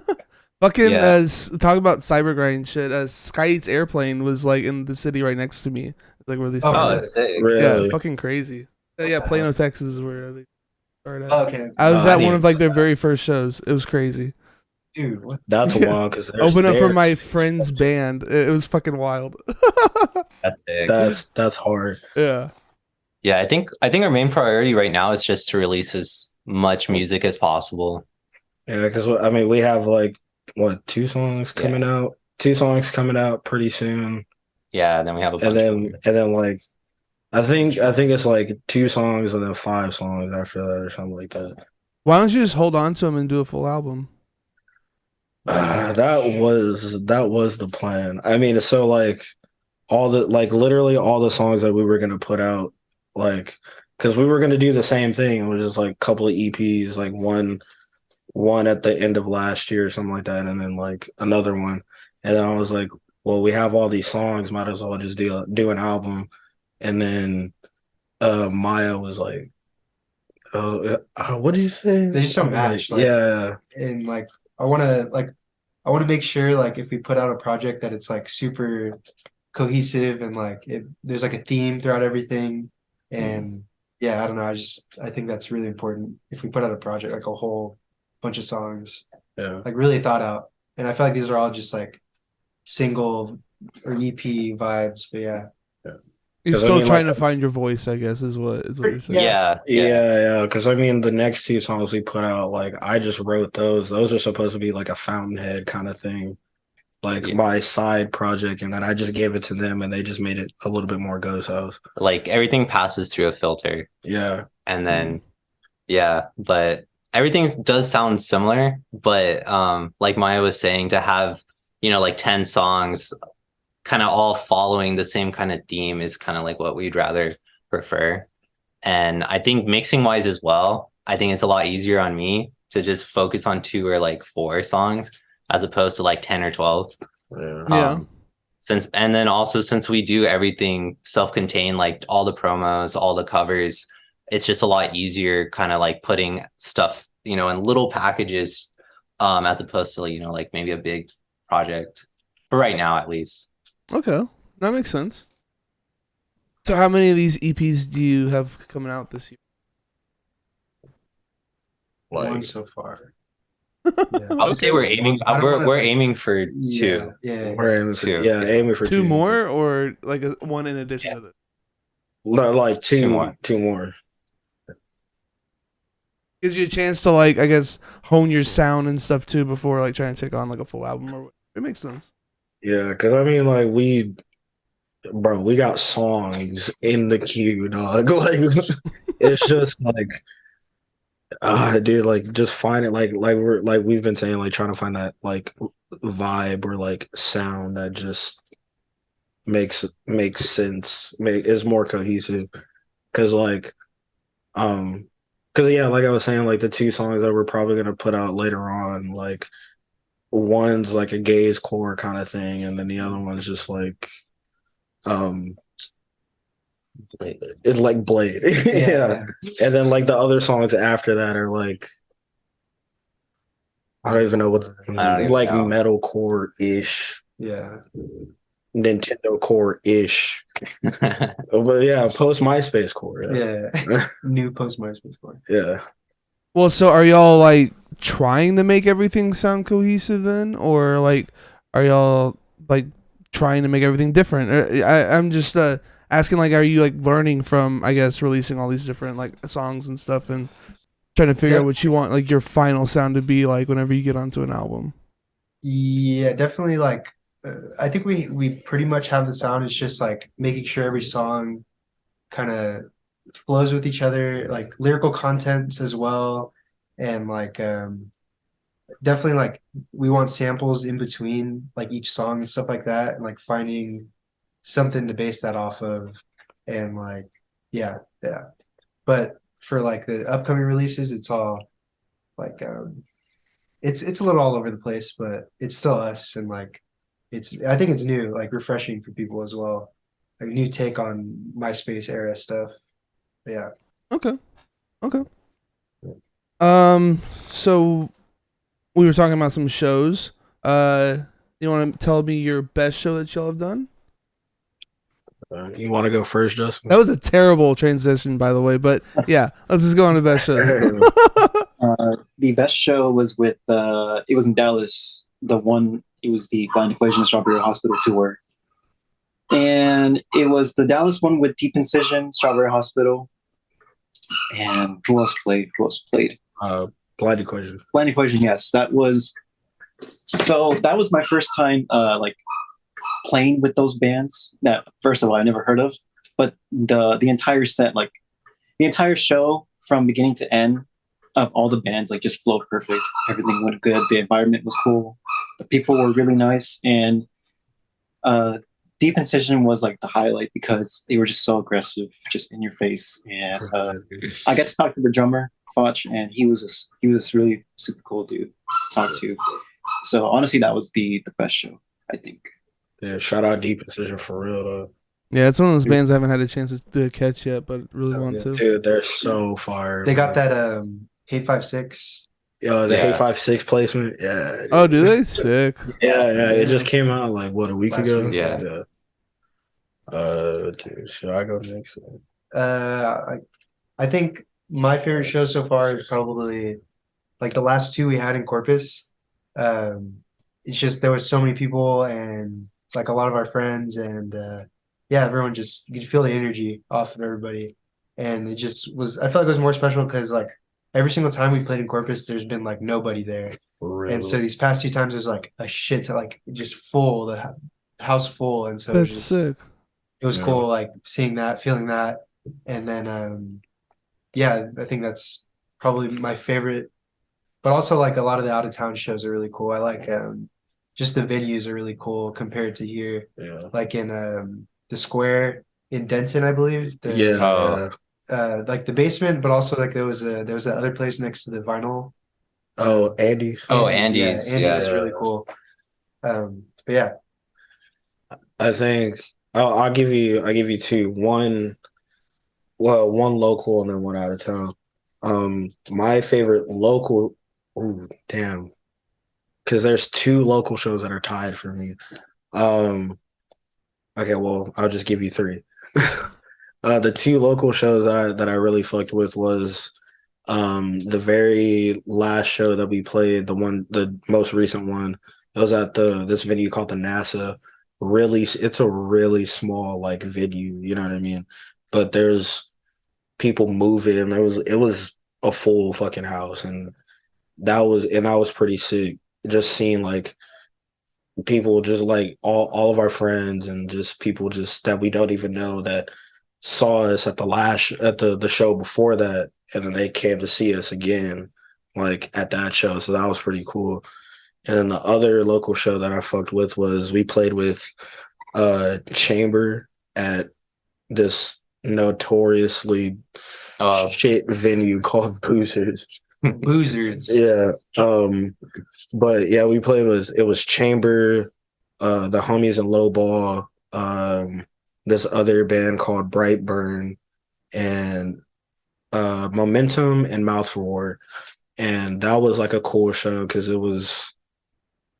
B: Fucking
C: Yeah.
B: talk about cyber grind shit. Sky Eats Airplane was like in the city right next to me, like where they
D: Oh,
B: started.
C: Oh,
D: really?
C: that's sick.
B: Yeah,
A: Really?
B: fucking crazy. Yeah, Plano, Texas is where they started. At.
D: Oh, okay,
B: I was
C: Oh, I
B: at one
C: didn't-
B: of like their very first shows. It was crazy.
D: dude. What?
A: That's
B: Yeah.
A: wild because
B: Open up for my friend's band. It was fucking wild.
C: That's sick.
A: That's hard.
B: Yeah.
C: Yeah, I think our main priority right now is just to release as much music as possible.
A: Yeah, because I mean we have like what two songs coming out? Two songs coming out pretty soon,
C: Yeah, and then we have a bunch
A: and then like I think it's like two songs and then five songs after that or something like that.
B: Why don't you just hold on to them and do a full album?
A: That was the plan. I mean, so like literally all the songs that we were gonna put out, like because we were gonna do the same thing, which is like a couple of EPs, like one at the end of last year or something like that, and then like another one. And then I was like, well, we have all these songs, might as well just do an album. And then Maya was like, what did you say?
D: They just don't match. Like,
A: Yeah.
D: and like I want to make sure like if we put out a project that it's like super cohesive and like there's like a theme throughout everything. And yeah, I don't know. I think that's really important if we put out a project like a whole bunch of songs,
A: Yeah.
D: like really thought out. And I feel like these are all just like single or EP vibes. But yeah,
B: You're
A: 'Cause I
B: still
A: mean,
B: trying
A: like-
B: to find your voice, I guess, is what you're saying.
C: Yeah.
A: Yeah. Because I mean, the next two songs we put out, like I just wrote those. Those are supposed to be like a Fountainhead kind of thing, like
C: Yeah.
A: my side project, and then I just gave it to them, and they just made it a little bit more Ghosthouse.
C: Like everything passes through a filter.
A: Yeah.
C: And then yeah, but everything does sound similar. But like Maya was saying, to have, like 10 songs kind of all following the same kind of theme is kind of like what we'd rather prefer. And I think mixing wise as well, I think it's a lot easier on me to just focus on 2 or like 4 songs as opposed to like 10 or 12.
A: Yeah.
B: Yeah.
C: And then also since we do everything self-contained, like all the promos, all the covers, it's just a lot easier kind of like putting stuff, in little packages, as opposed to, like maybe a big project for right now, at least.
B: Okay. That makes sense. So how many of these EPs do you have coming out this year?
D: One
A: Like
D: so far.
C: I would say we're aiming.
D: I don't wanna,
C: We're
D: like-
C: aiming for
D: Yeah,
C: two.
D: yeah.
A: we're aiming for
C: Two.
A: aiming for
B: Two
A: two
B: more, or like one in addition
C: Yeah.
B: to this?
A: No, like
C: Two more.
A: two more.
B: Gives you a chance to like, I guess, hone your sound and stuff too before like trying to take on like a full album. Or it makes sense.
A: Yeah, because I mean, like we got songs in the queue, dog. Like it's just like, dude, like just find it, we've been saying, like trying to find that like vibe or like sound that just makes sense, is more cohesive. Because because yeah, like I was saying, like the two songs that we're probably gonna put out later on, like one's like a gaze core kind of thing, and then the other one's just like um it's like Blade. Yeah. And then like the other songs after that are like I don't even know what
C: I don't even
A: like
C: know.
A: metalcore ish,
D: Yeah.
A: Nintendo core ish. But yeah, post MySpace core. Yeah.
D: Yeah. New post MySpace core.
A: Yeah.
B: Well, so are y'all like trying to make everything sound cohesive then, or like are y'all like trying to make everything different? I'm just asking, like, are you like learning from, I guess, releasing all these different like songs and stuff and trying to figure out what you want like your final sound to be like whenever you get onto an album?
D: Yeah, definitely. Like, I think we pretty much have the sound. It's just like making sure every song kind of flows with each other, like lyrical contents as well, and like definitely like we want samples in between like each song and stuff like that, and like finding something to base that off of, and like yeah. But for like the upcoming releases, it's all like it's a little all over the place, but it's still us, and like I think it's new, like refreshing for people as well, like a new take on MySpace era stuff. Yeah.
B: Okay. So we were talking about some shows. You want to tell me your best show that y'all have done?
A: You want to go first, Justin?
B: That was a terrible transition, by the way, but yeah, let's just go on to best shows.
E: The best show was with it was in Dallas. It was the Blind Equation Strawberry Hospital tour. And it was the Dallas one with Deep Incision, Strawberry Hospital. And who else played?
A: Blind Equation.
E: Blind Equation, yes. That was my first time like playing with those bands that first of all I never heard of. But the entire set, like the entire show from beginning to end of all the bands, like just flowed perfect. Everything went good. The environment was cool. The people were really nice, and Deep Incision was like the highlight because they were just so aggressive, just in your face. And I got to talk to the drummer, Foch, and he was this really super cool dude to talk to. So honestly, that was the best show, I think.
A: Yeah, shout out Deep Incision for real though.
B: Yeah, it's one of those bands I haven't had a chance to catch yet, but really want to.
A: Dude, they're so fire.
D: They got that Hate 56.
A: Yo, the
C: Yeah.
A: Hey 5-6 placement. Yeah. Dude.
B: Oh, do they? Sick.
A: Yeah. It just came out like what, a week
D: Last
A: ago?
D: week.
C: Yeah.
A: Dude, should I go next?
D: I think my favorite show so far is probably like the last two we had in Corpus. It's just there was so many people and like a lot of our friends, and yeah, everyone just, you could feel the energy off of everybody, and it just was. I felt like it was more special because like every single time we played in Corpus, there's been like nobody there,
A: For real.
D: and so these past two times there's like a shit to like just full, the house full, and so
B: That's sick.
D: it was
A: Yeah.
D: cool like seeing that, feeling that, and then yeah, I think that's probably my favorite. But also like a lot of the out of town shows are really cool. I like just the venues are really cool compared to here.
A: Yeah.
D: Like in the square in Denton, I believe.
C: Oh.
D: Like the basement, but also like there was that other place next to the vinyl.
A: Oh, Andy's.
C: Oh,
D: Andy's
C: Andy's, yeah.
D: is really cool. But yeah.
A: I think I'll give you two. One local and then one out of town. My favorite local. Oh, damn. Because there's two local shows that are tied for me. Okay, well, I'll just give you three. The two local shows that I really fucked with was the very last show that we played, the most recent one. It was at this venue called the NASA. Really, it's a really small like venue, you know what I mean? But there's people moving. It was a full fucking house, and that was pretty sick. Just seeing like people, just like all of our friends, and just people just that we don't even know that saw us at the show before that, and then they came to see us again like at that show. So that was pretty cool. And then the other local show that I fucked with was we played with Chamber at this notoriously
C: Oh,
A: shit venue called Boozers.
D: Losers.
A: Yeah. But yeah, we played with it was Chamber, the homies in Lowball, this other band called Brightburn, and Momentum and Mouth for War. And that was like a cool show because it was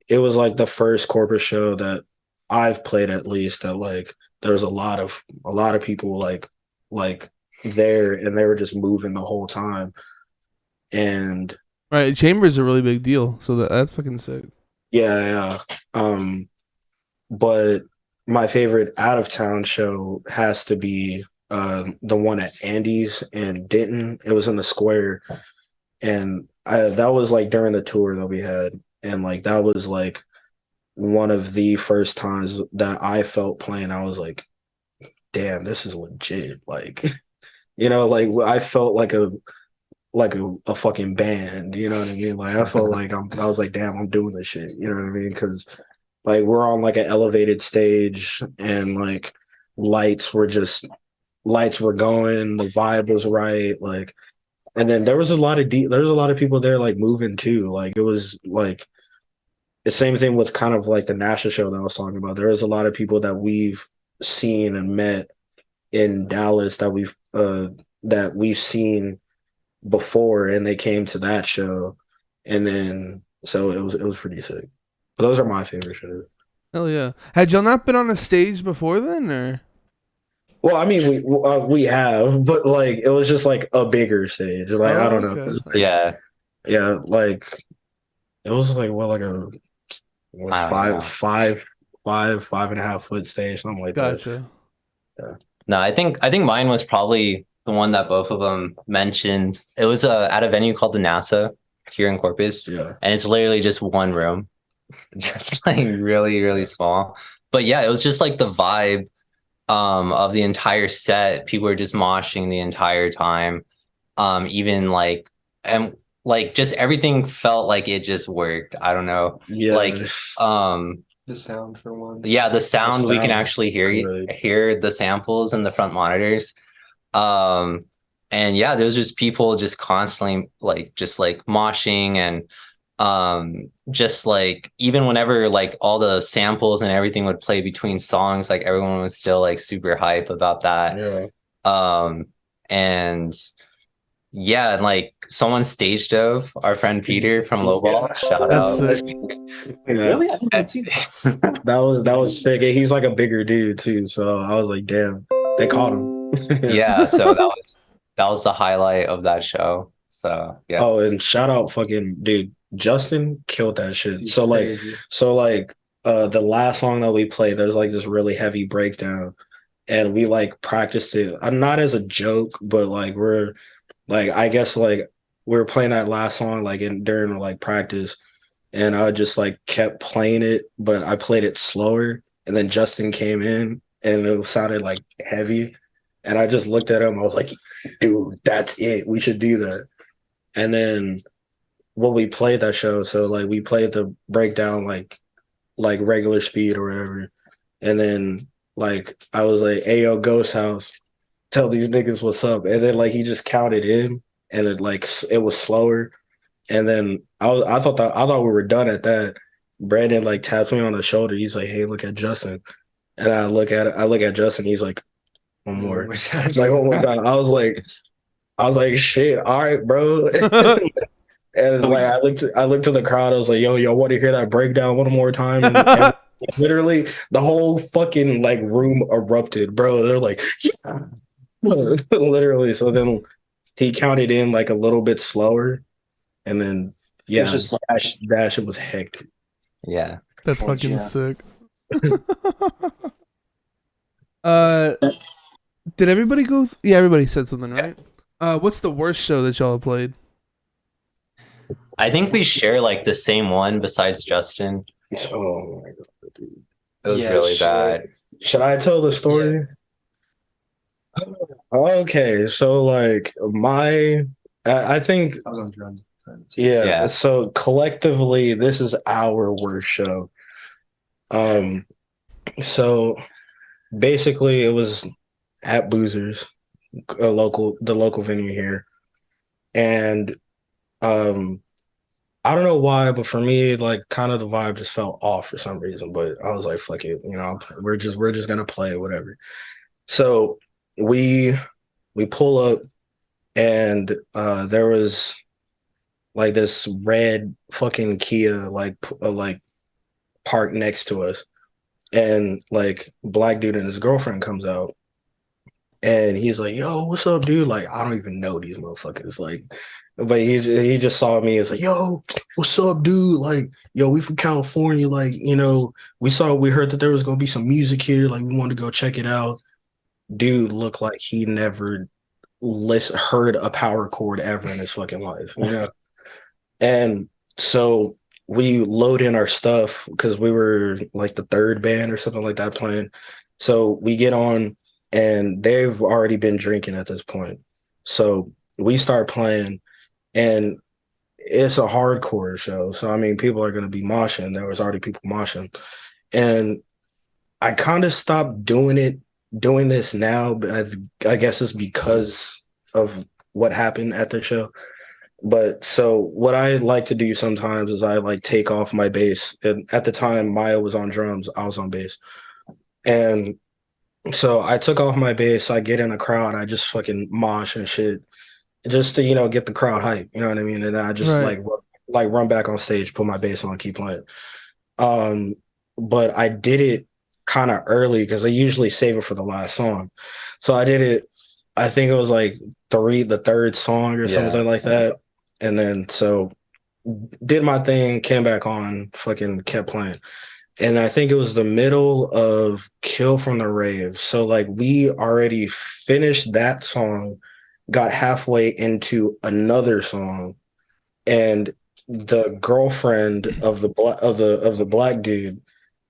A: like the first corporate show that I've played, at least, that like there was a lot of people like there, and they were just moving the whole time. And
B: Right, Chamber's a really big deal, so that's fucking sick.
A: yeah. But my favorite out of town show has to be the one at Andy's in Denton. It was in the square, and that was like during the tour that we had, and like that was like one of the first times that I felt playing. I was like, damn, this is legit. Like, like I felt like a fucking band. You know what I mean? Like I felt like I was like, damn, I'm doing this shit. You know what I mean? Because like we're on like an elevated stage, and like lights were going, the vibe was right, like, and then there was a lot of people there like moving too. Like it was like the same thing with kind of like the Nasha show that I was talking about. There was a lot of people that we've seen and met in Dallas that we've seen before, and they came to that show, and then so it was pretty sick. But those are my favorite shows.
B: Hell yeah. Had y'all not been on a stage before then, or?
A: Well, I mean, we have, but like it was just like a bigger stage. Like I
B: Oh,
A: don't know,
B: okay.
A: it's like,
C: yeah.
A: yeah, like it was like like a
C: I don't know.
A: five and a half foot stage, something like that.
B: Gotcha.
C: No, I think mine was probably the one that both of them mentioned. It was at a venue called the NASA here in Corpus,
A: Yeah,
C: and it's literally just one room, just like really, really small. But yeah, it was just like the vibe of the entire set. People were just moshing the entire time. Even like and like just everything felt like it just worked. I don't know.
A: yeah,
C: Like
D: The sound for one.
C: yeah, the sound we can
A: sound
C: actually
A: good.
C: hear the samples in the front monitors. Um, and yeah, there was just people just constantly like moshing and just like even whenever like all the samples and everything would play between songs, like everyone was still like super hype about that.
A: Yeah,
C: And yeah, and like someone stage dove, our friend Peter from Lowball, shout
B: That's
C: out.
B: sick.
E: Wait,
A: yeah.
E: really? I didn't see that.
A: That was sick. And he's like a bigger dude too, so I was like, damn, they caught him.
C: Yeah, so that was the highlight of that show. So yeah.
A: Oh, and shout out fucking dude, Justin killed that shit.
D: He's
A: So like,
D: crazy.
A: the last song that we played, there's like this really heavy breakdown, and we like practiced it. Not as a joke, but like we're like I guess like we were playing that last song like during like practice, and I just like kept playing it, but I played it slower, and then Justin came in, and it sounded like heavy, and I just looked at him. I was like, dude, that's it. We should do that. And then when we played that show, so like we played the breakdown like regular speed or whatever, and then like I was like, "Hey yo, Ghosthouse, tell these niggas what's up," and then like he just counted in, and it was slower, and then I thought we were done at that. Brandon like taps me on the shoulder. He's like, "Hey, look at Justin," and I look at Justin. He's like, "One more." It's like one more time. I was like, "Shit, all right, bro." And like I looked to the crowd. I was like, "Yo, want to hear that breakdown one more time?" And literally, the whole fucking like room erupted, bro. They're like, "Yeah." Literally. So then he counted in like a little bit slower, and then
E: It was
A: yeah,
E: just like,
A: that shit was hectic.
C: Yeah.
B: That's
E: oh,
B: fucking
E: yeah.
B: sick. uh, did everybody go? Yeah, everybody said something, right? What's the worst show that y'all have played?
C: I think we share like the same one besides Justin.
A: Oh my god, dude.
C: It was
D: Yeah.
C: really bad.
A: Should I tell the story? Okay, so like I think
D: I was on drums.
A: yeah.
C: Yeah.
A: So collectively, this is our worst show. Um, so basically, it was at Boozers, the local venue here, and um, I don't know why, but for me, like, kind of the vibe just felt off for some reason. But I was like, fuck it, we're just gonna play whatever. So we we pull up, and there was like this red fucking Kia like parked next to us, and like black dude and his girlfriend comes out, and he's like, "Yo, what's up, dude?" Like I don't even know these motherfuckers, like, but he just saw me. It's like, "Yo, what's up, dude?" Like, "Yo, we from California. Like, we heard that there was gonna be some music here. Like, we wanted to go check it out." Dude looked like he never heard a power chord ever in his fucking life. And so we load in our stuff because we were like the third band or something like that playing. So we get on, and they've already been drinking at this point. So we start playing, and it's a hardcore show. So I mean, people are gonna be moshing. There was already people moshing, and I kind of stopped doing this now. But I guess it's because of what happened at the show. But so what I like to do sometimes is I like take off my bass. And at the time, Maya was on drums, I was on bass. And so I took off my bass, I get in a crowd, I just fucking mosh and shit. Just to, get the crowd hype, you know what I mean? And I just
B: Right.
A: like run back on stage, put my bass on, keep playing. Um, but I did it kind of early because I usually save it for the last song. So I did it, I think it was like the third song or
C: Yeah.
A: something like that. And then so did my thing, came back on, fucking kept playing. And I think it was the middle of Kill from the Rave. So like we already finished that song, got halfway into another song, and the girlfriend of the black dude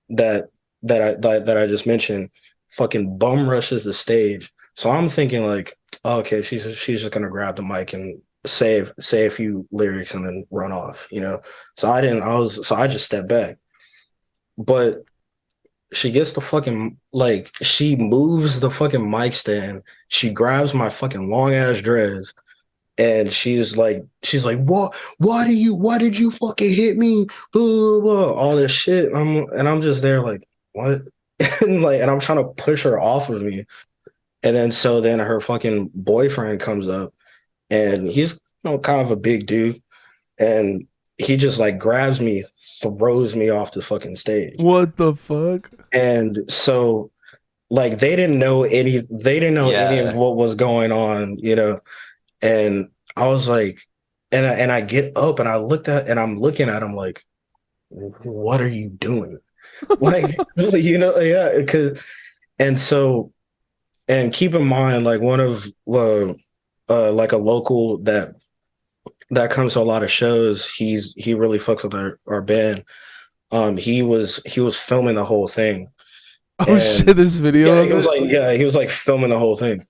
A: that that I just mentioned fucking bum rushes the stage. So I'm thinking like, oh, okay, she's just gonna grab the mic and say a few lyrics and then run off. So I didn't. I just stepped back, but she gets the fucking like she moves the fucking mic stand. She grabs my fucking long ass dreads, and she's like, what? Why did you fucking hit me? Blah, blah, blah, all this shit. And I'm just there like, what? And I'm trying to push her off of me. And then her fucking boyfriend comes up, and he's kind of a big dude, and he just like grabs me, throws me off the fucking stage.
B: What the fuck?
A: And so like they didn't know any of
C: Yeah.
A: what was going on. And I was like, and I get up, and I'm looking at him like, what are you doing? Like, yeah, because and so and keep in mind, like one of like a local that comes to a lot of shows. He really fucks with our band. He was filming the whole thing,
B: Oh shit!
A: and
B: There's video
A: yeah,
B: of it.
A: he was like filming the whole thing.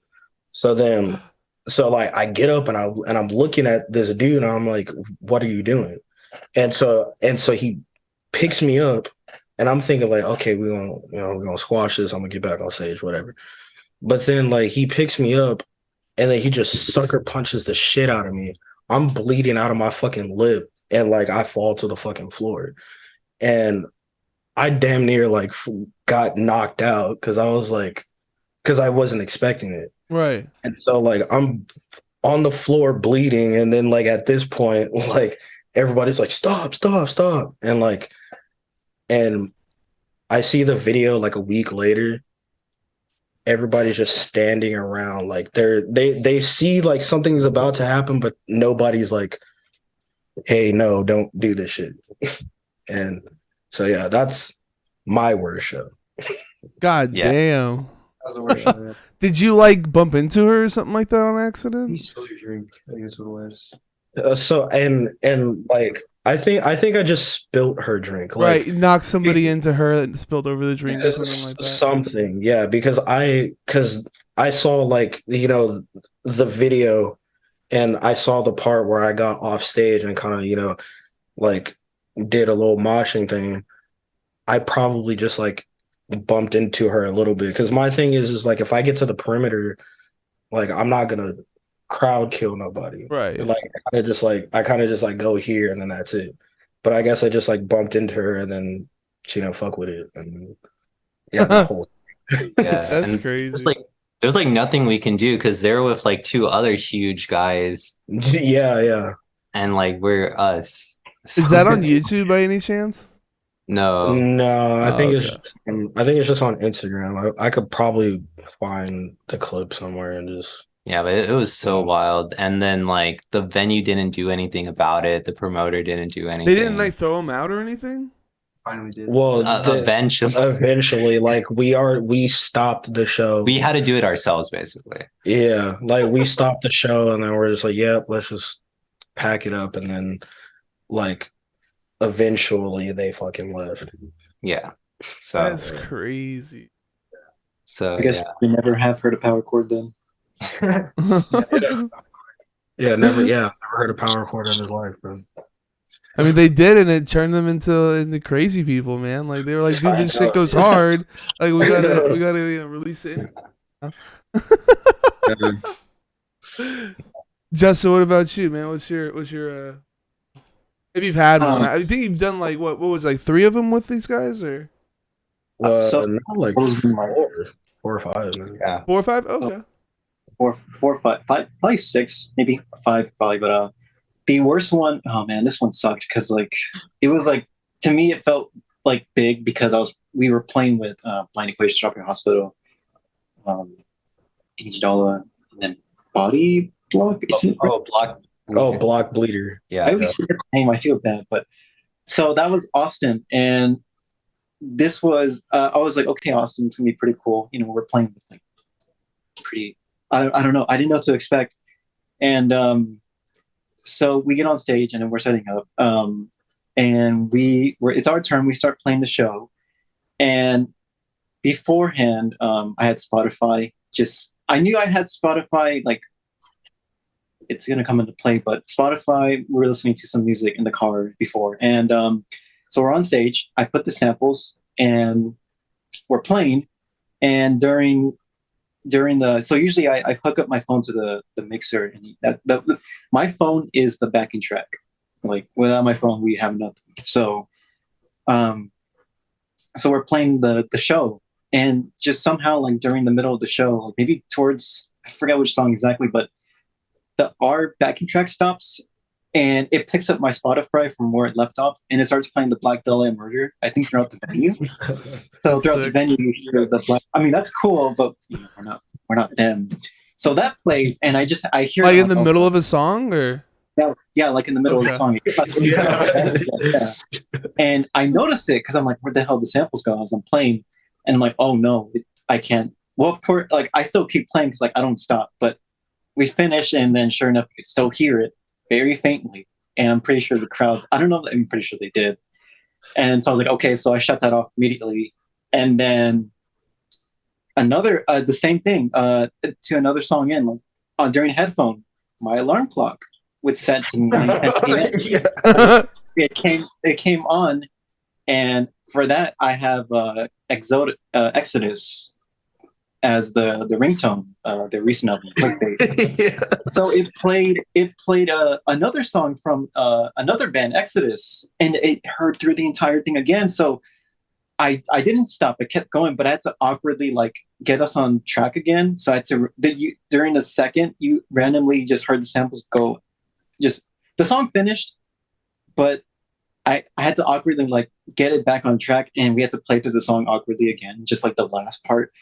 A: So then, so like I get up, and I'm looking at this dude, and I'm like, "What are you doing?" And so he picks me up, and I'm thinking like, "Okay, we're gonna squash this. I'm gonna get back on stage, whatever." But then like he picks me up, and then he just sucker punches the shit out of me. I'm bleeding out of my fucking lip, and like I fall to the fucking floor, and I damn near like got knocked out because I wasn't expecting it.
B: Right.
A: And so like I'm on the floor bleeding, and then like at this point, like everybody's like, stop, stop, stop. And I see the video like a week later, everybody's just standing around, like they see like something's about to happen, but nobody's like, hey, no, don't do this shit. And so yeah, that's my worst show.
B: God
C: Yeah.
B: damn.
D: That was the worst show, man.
B: Did you like bump into her or something like that on accident?
D: You spilled your drink. I think that's what it was.
A: So and like I think I just spilt her drink. Like,
B: Right, knocked somebody into her and spilled over the drink or something like that.
A: something, yeah, because I saw, like, the video, and I saw the part where I got off stage and kind of, like, did a little moshing thing. I probably just like bumped into her a little bit, because my thing is like, if I get to the perimeter, like, I'm not gonna crowd kill nobody.
B: Right.
A: Like, I kind of just like go here and then that's it. But I guess I just like bumped into her and then she didn't fuck with it, and yeah, that whole
C: Yeah,
B: That's
C: and
B: crazy.
C: there's like nothing we can do because they're with like two other huge guys,
A: yeah.
C: and like we're us.
B: Is that on YouTube by any chance?
C: No.
A: No, I
B: Oh,
A: think
B: okay.
A: I think it's just on Instagram. I could probably find the clip somewhere and just
C: Yeah, but it was so
A: Yeah.
C: wild. And then like the venue didn't do anything about it. The promoter didn't do anything.
B: They didn't like throw him out or anything?
D: Finally did.
A: well
C: Eventually,
A: eventually, like, we stopped the show.
C: we had to do it ourselves, basically.
A: Yeah, like, we stopped the show and then we're just like, yep, let's just pack it up, and then like eventually they fucking left.
C: Yeah. So
B: That's crazy.
C: so
E: I guess
C: yeah.
E: we never have heard a power chord then.
A: Yeah, never heard a power chord in his life, bro.
B: I mean, they did, and it turned them into crazy people, man. Like they were like, "Dude, this
A: I know.
B: shit goes hard. Like we gotta release it." Justin, what about you, man? What's your if you've had one? I think you've done like what was like 3 of them with these guys, or
E: So
A: not like
E: what was my-
A: 4 or 5, man.
C: Yeah.
B: 4 or 5? Okay.
E: four, five, probably 6, maybe 5, probably. But the worst one, oh man, this one sucked because like it was like, to me it felt like big because we were playing with Blind Equation Shopping Hospital, Age Dollar, and then Body Block.
C: Block.
A: Block Bleeder.
C: Yeah.
E: I always forget the name. I feel bad, but so that was Austin, and this was I was like, okay, Austin, it's gonna be pretty cool. We're playing with like pretty. I don't know. I didn't know what to expect, and so we get on stage and then we're setting up, and it's our turn. We start playing the show, and beforehand, I had Spotify. I knew I had Spotify, like it's gonna come into play, but Spotify, we were listening to some music in the car before, and so we're on stage. I put the samples and we're playing, and during so usually I hook up my phone to the mixer, and my phone is the backing track. Like without my phone, we have nothing. So so we're playing the show, and just somehow like during the middle of the show, like maybe towards, I forget which song exactly, but our backing track stops and it picks up my Spotify from where it left off, and it starts playing the Black Dahlia Murder, I think, throughout the venue. So throughout the venue, you hear the Black. I mean, that's cool, but we're not them. So that plays, and I hear
B: Like
E: it,
B: in the middle of a song, or
E: yeah, like in the middle of the song. Yeah. And I notice it because I'm like, where the hell the samples go as I'm playing, and I'm like, oh no, I can't. Well, of course, like I still keep playing because like I don't stop, but we finish, and then sure enough, you could still hear it very faintly. And I'm pretty sure the crowd, I don't know, I'm pretty sure they did. And so I was like, okay, so I shut that off immediately. And then the same thing, to another song in, like during headphone, my alarm clock would set to 9:10 p.m. It came on, and for that I have Exodus as the ringtone, the recent album, Clickbait.
A: Yeah.
E: So it played another song from another band, Exodus, and it heard through the entire thing again. So I didn't stop; it kept going, but I had to awkwardly like get us on track again. So I had to during the second, you randomly just heard the samples go. Just the song finished, but I had to awkwardly like get it back on track, and we had to play through the song awkwardly again, just like the last part.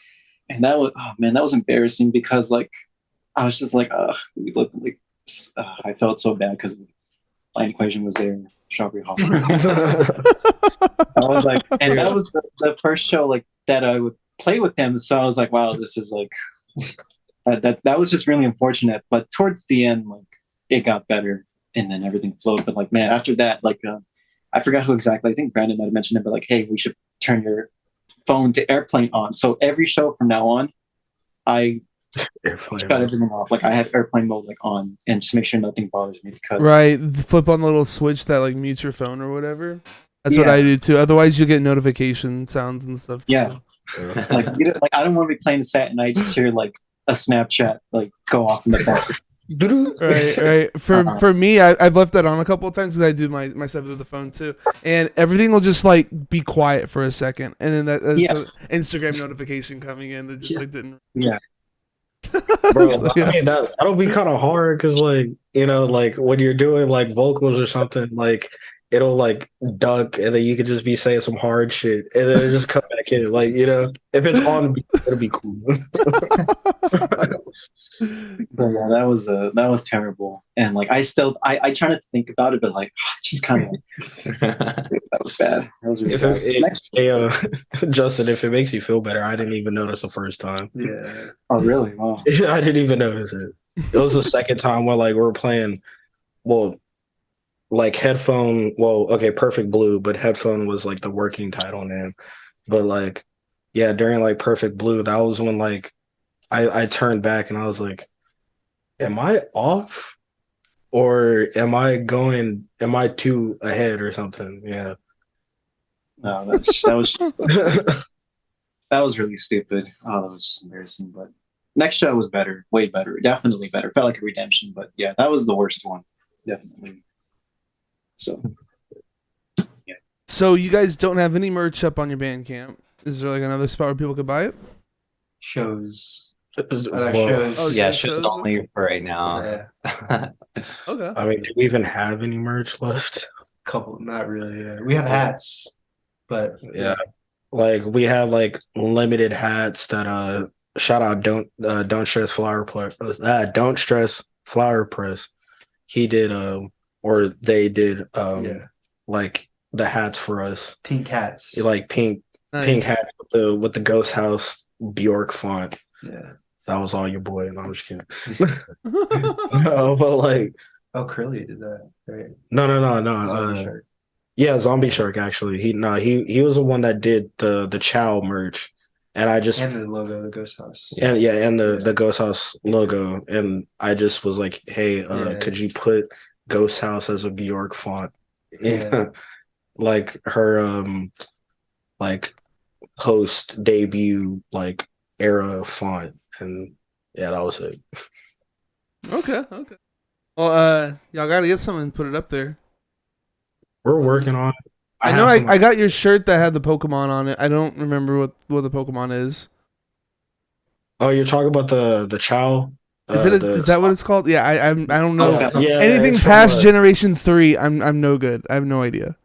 E: and that was, oh man, that was embarrassing because like I was just like, we look like I felt so bad because line equation was there, Strawberry Hospital. I was like, and that was the first show like that I would play with them. So I was like, wow, this is like that was just really unfortunate. But towards the end, like it got better, and then everything flowed. But like, man, after that, like I forgot who exactly. I think Brandon might have mentioned it, but like, hey, we should turn your phone to airplane on. So every show from now on, I shut everything off. Like I had airplane mode like on, and just make sure nothing bothers me because
B: Right, flip on the little switch that like mutes your phone or whatever. That's what
E: Yeah.
B: I do too. Otherwise, you get notification sounds and stuff. Too.
E: yeah, like like I don't want to be playing a set and I just hear like a Snapchat like go off in the back.
B: Right. For me, I've left that on a couple of times because I do my stuff with the phone too, and everything will just like be quiet for a second, and then that's
E: Yeah.
B: an Instagram notification coming in that just like didn't.
E: Yeah,
A: Bro,
B: So,
A: I mean, that'll be kind of hard because, like, you know, like when you're doing like vocals or something, like it'll like duck and then you could just be saying some hard shit and then it'll just come back in. Like, you know, if it's on, it'll be cool.
E: but yeah, that was terrible. And like I try not to think about it, but like just kind of that was bad. That was really
A: If
E: bad.
A: Justin, if it makes you feel better, I didn't even notice the first time.
D: Yeah.
E: Oh really? Wow.
A: I didn't even notice it. It was the second time when like we were playing, well, like headphone. Well, okay, Perfect Blue, but headphone was like the working title name. But like, yeah, during like Perfect Blue, that was when like I turned back and I was like, am I off? Or am I too ahead or something? Yeah.
E: No, that was just that was really stupid. Oh, that was just embarrassing. But next show was better, way better, definitely better. Felt like a redemption, but yeah, that was the worst one, definitely. So
B: So you guys don't have any merch up on your Bandcamp? Is there like another spot where people could buy it?
D: Shows.
A: Well,
D: shows.
B: Oh,
C: Yeah,
B: just
C: shows
B: shows?
C: only for right now.
D: Yeah.
B: Okay.
A: I mean, do we even have any merch left?
D: Couple, not really. Yeah. We have hats, but
A: Yeah. Like we have like limited hats that shout out don't stress flower press don't stress flower press. He did or they did
D: yeah.
A: like the hats for us.
D: Pink hats.
A: Like pink
B: Nice.
A: hats with the Ghosthouse Bjork font.
D: Yeah.
A: That was all your boy. No, I'm just kidding. No, but like
D: Oh, Curly did that, right?
A: no.
D: Zombie Shark.
A: Yeah, Zombie Shark actually. He was the one that did the Chow merch. And I just
D: And the logo, the Ghost House.
A: and the Ghost House logo. And I just was like, hey,
D: Yeah.
A: could you put Ghost House as a Bjork font?
D: Yeah.
A: Like her like post debut like era font. And yeah, that was it.
B: Okay. Well, y'all gotta get something and put it up there.
A: We're working on it.
B: I know
A: have some-
B: I got your shirt that had the Pokemon on it. I don't remember what the Pokemon is.
A: Oh, you're talking about the Chow?
B: Is is that what it's called? Yeah, I don't know.
A: Yeah,
B: Anything
A: it's
B: past
A: from,
B: Generation 3, I'm no good. I have no idea.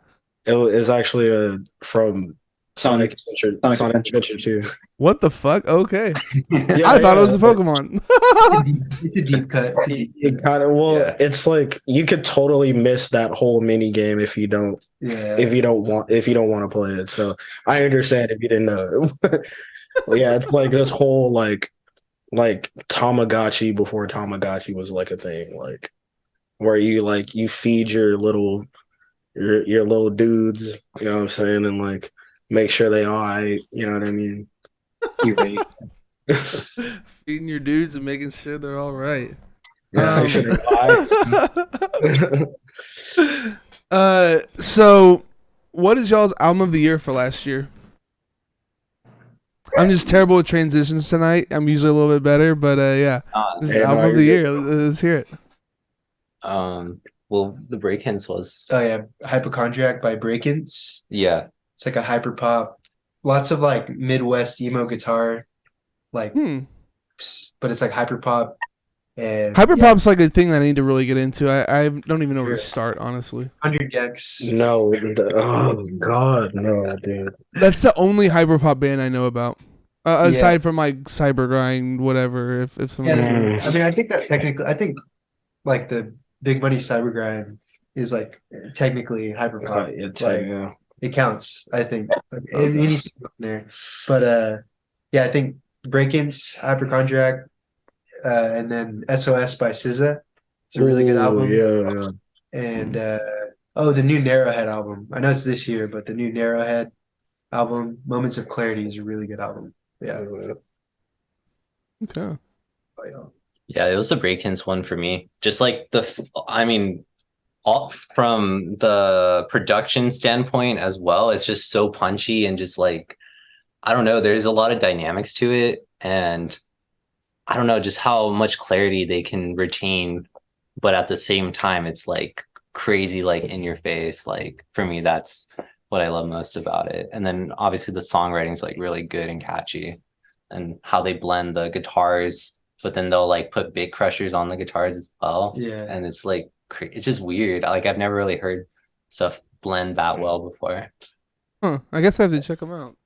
A: it is actually from Sonic
E: Sonic
A: Adventure 2.
B: What the fuck? Okay.
A: Yeah,
B: I thought it
A: yeah.
B: was a Pokemon.
D: It's a deep cut. It's a deep
A: It kind of
D: Yeah.
A: it's like you could totally miss that whole mini game if you don't
D: Yeah.
A: want to play it. So I understand if you didn't know. Well, yeah, it's like this whole like Tamagotchi before Tamagotchi was like a thing, like where you feed your little dudes, you know what I'm saying, and like make sure they all right, you know what I mean?
E: you right.
B: Feeding your dudes and making sure they're all right.
A: Yeah, make sure they all right.
B: So what is y'all's album of the year for last year? I'm just terrible with transitions tonight. I'm usually a little bit better, but yeah. This is
A: Hey,
B: album
A: no,
B: of the
A: you're
B: year. Let's hear it.
C: Well, the Break-Ins was
D: Oh yeah, Hypochondriac by Break-Ins.
C: yeah.
D: It's like a hyper pop, lots of like Midwest emo guitar, like, but it's like hyper pop. And
B: Hyperpop's like a thing that I need to really get into. I don't even know where to start, honestly.
D: 100 Gex.
A: No, oh god, no, dude.
B: That's the only hyperpop band I know about.
D: Yeah.
B: Aside from like cyber grind, whatever. If someone,
A: Mm.
D: I mean, I think that technically, I think like the Big Money Cyber Grind is like technically hyperpop.
A: It's
D: Like
A: yeah.
D: it counts, I think. Like,
A: Okay.
D: any song in there. But yeah, I think Break-Ins, Hyperchondriac, and then SOS by SZA. It's a really good
A: Ooh,
D: album.
A: yeah.
D: And oh, the new Narrowhead album. I know it's this year, but the new Narrowhead album, Moments of Clarity, is a really good album. Yeah.
B: okay.
C: Yeah, it was the Breakins one for me. Just like I mean, all from the production standpoint as well. It's just so punchy and just like, I don't know, there's a lot of dynamics to it. And I don't know just how much clarity they can retain, but at the same time, it's like crazy, like in your face. Like for me, that's what I love most about it. And then obviously the songwriting is like really good and catchy, and how they blend the guitars, but then they'll like put big crushers on the guitars as well.
D: Yeah.
C: And it's like it's just weird. Like I've never really heard stuff blend that well before.
B: Huh. I guess I have to check them out.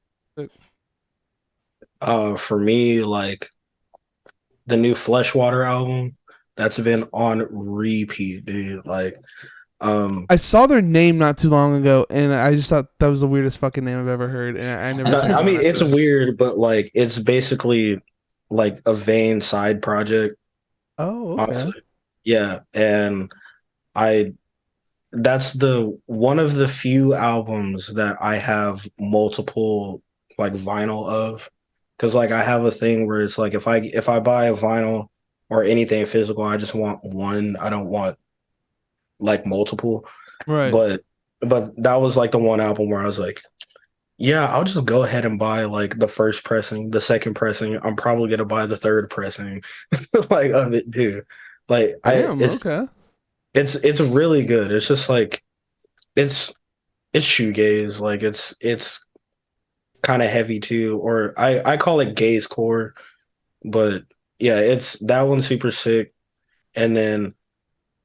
A: For me, like the new Fleshwater album, that's been on repeat, dude. Like,
B: I saw their name not too long ago, and I just thought that was the weirdest fucking name I've ever heard. And I never.
A: I mean, it's weird, but like, it's basically like a Vane side project.
B: Oh, okay.
A: Honestly, yeah, and I that's the one of the few albums that I have multiple like vinyl of, because like I have a thing where it's like if I buy a vinyl or anything physical, I just want one. I don't want like multiple.
B: Right.
A: But that was like the one album where I was like, yeah, I'll just go ahead and buy like the first pressing, the second pressing. I'm probably gonna buy the third pressing, like of it too. Like
B: Damn. Okay.
A: it's really good. It's just like it's it's shoegaze. Like it's kind of heavy too, or I call it gaze core. But yeah, it's that one's super sick. And then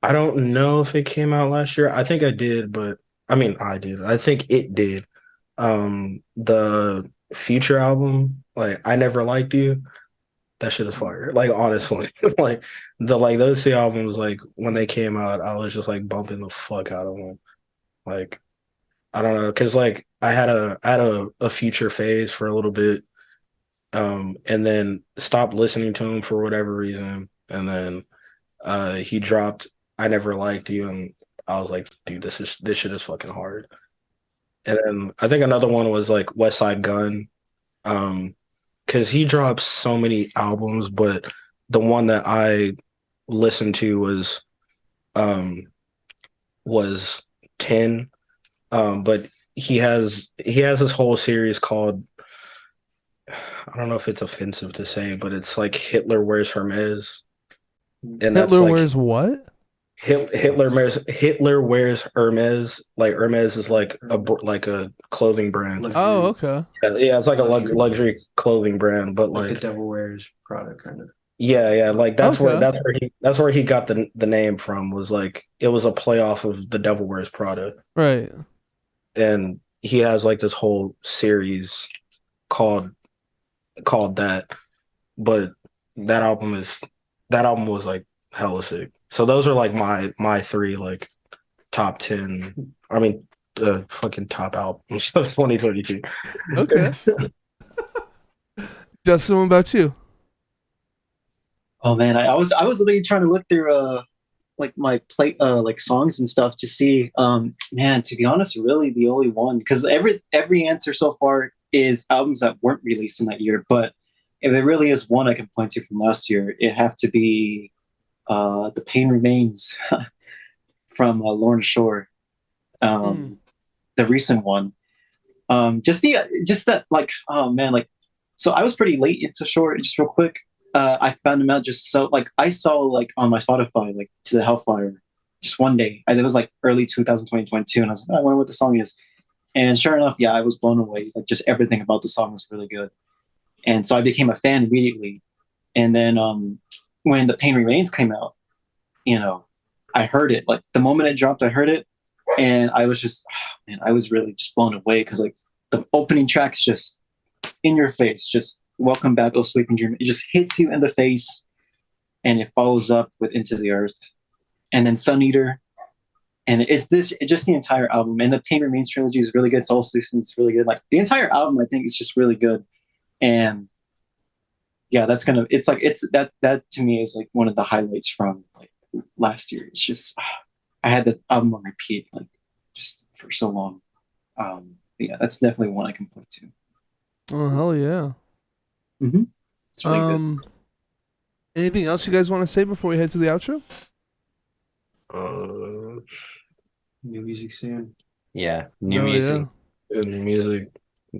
A: I don't know if it came out last year. I think I did, but I mean I did. I think it did. The Future album, like I Never Liked You, that shit is fire. Like honestly, like those two albums, like when they came out, I was just like bumping the fuck out of them. Like I don't know, because like I had a Future phase for a little bit, and then stopped listening to him for whatever reason, and then he dropped I Never Liked You, and I was like, dude, this shit is fucking hard. And then I think another one was like West Side Gun, because he dropped so many albums, but the one that I listened to um was 10. But he has this whole series called, I don't know if it's offensive to say, but it's like Hitler Wears Hermes. And that's
B: Hitler
A: like
B: wears what?
A: Hitler wears Hermes. Like Hermes is like like a clothing brand.
D: Luxury,
B: Oh, okay.
A: Yeah, it's like a luxury clothing brand, but
D: like the
A: like
D: Devil Wears Prada kind of.
A: yeah, like that's
B: Okay.
A: that's where he got the name from, was like it was a play off of The Devil Wears Prada.
B: Right.
A: And he has like this whole series called that. But that album was like hella sick. So those are like my three like top 10. I mean, fucking top albums of 2022.
B: Okay. Justin, what about you?
E: Oh man, I was literally trying to look through like my play like songs and stuff to see man, to be honest, really the only one, because every answer so far is albums that weren't released in that year. But if there really is one I can point to from last year, it have to be The Pain Remains from Lorna Shore. The recent one. Just that, like, oh man, like, so I was pretty late into Shore. Just real quick, I found him out just so, like, I saw like on my Spotify, like, To the Hellfire just one day. It was like early 2022, and I was like, oh, I wonder what the song is. And sure enough, yeah, I was blown away. Like, just everything about the song was really good. And so I became a fan immediately. And then when The Pain Remains came out, you know, I heard it. Like, the moment it dropped, I heard it. And I was just, man, I was really just blown away, because like the opening track is just in your face, just Welcome Back, Oh Sleeping Dream. It just hits you in the face, and it follows up with Into the Earth, and then Sun Eater, and just the entire album. And the Pain Remains trilogy is really good. Soul System is really good. Like the entire album, I think is just really good. And yeah, it's that to me is like one of the highlights from like last year. It's just I had the album on repeat like just for so long. But yeah, that's definitely one I can point to.
B: Oh hell yeah.
E: It's really good.
B: Anything else you guys want to say before we head to the outro?
D: New music soon.
C: Yeah, new
B: Oh,
C: music.
B: yeah.
A: New music,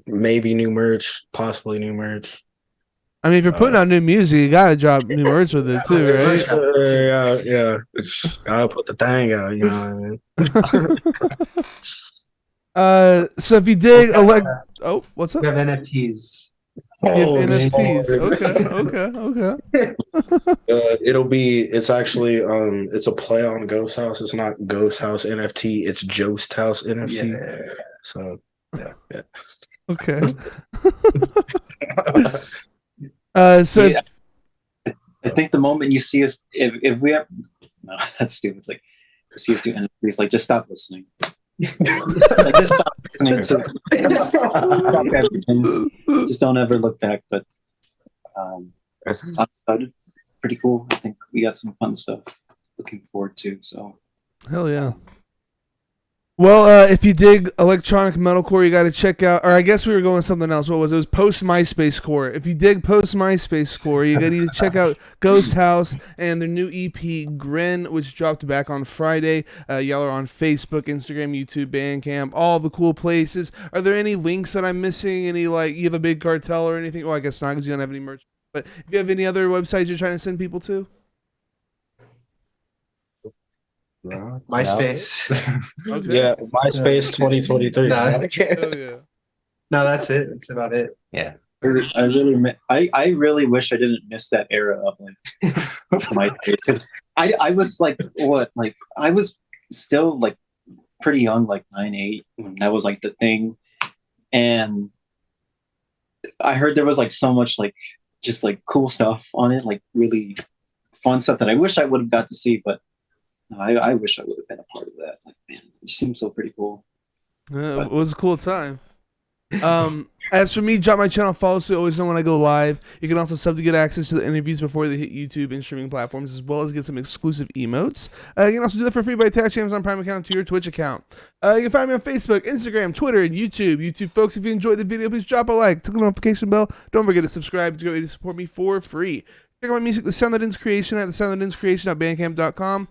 A: maybe new merch, possibly new merch.
B: I mean, if you're putting out new music, you gotta drop new merch with it too, right?
A: Yeah. Gotta put the thing out. You know what I mean?
B: So if you dig oh, what's up?
D: We have NFTs.
B: You have
A: Oh,
B: NFTs.
A: Lord.
B: Okay.
A: It's actually it's a play on Ghost House. It's not Ghost House NFT, it's Jost House NFT.
D: Yeah.
A: So yeah.
B: Okay. So
E: Yeah. I think the moment you see us, if we have, no, that's stupid. It's like, you see us do NFTs, like, just stop listening. just stop listening to, just stop everything. Just don't ever look back. But outside, pretty cool. I think we got some fun stuff looking forward to. So
B: hell yeah. Well, if you dig electronic metalcore, you got to check out. Or I guess we were going with something else. What was it? It was post MySpace core. If you dig post MySpace core, you got to need to check out Ghost House and their new EP Grin, which dropped back on Friday. Y'all are on Facebook, Instagram, YouTube, Bandcamp, all the cool places. Are there any links that I'm missing? Any you have a big cartel or anything? Well, I guess not because you don't have any merch. But if you have any other websites you're trying to send people to?
D: MySpace.
B: Okay.
A: Yeah, MySpace 2023.
D: Nah.
B: Hell yeah.
D: No, that's it. That's about it.
C: Yeah.
E: I really wish I didn't miss that era of like MySpace, because I was like I was still like pretty young, like 9, 8 when that was like the thing, and I heard there was like so much like just like cool stuff on it, like really fun stuff that I wish I would have got to see, but no, I wish I would have been a part of that. Like, man, it just seems so pretty cool.
B: Yeah, it was a cool time. As for me, drop my channel, follow so you always know when I go live. You can also sub to get access to the interviews before they hit YouTube and streaming platforms, as well as get some exclusive emotes. You can also do that for free by attaching Amazon Prime account to your Twitch account. You can find me on Facebook, Instagram, Twitter, and YouTube. YouTube folks, if you enjoyed the video, please drop a like, click the notification bell. Don't forget to subscribe. It's a great way to support me for free. Check out my music, The Sound That Ends Creation, at thesoundthatenscreation.bandcamp.com.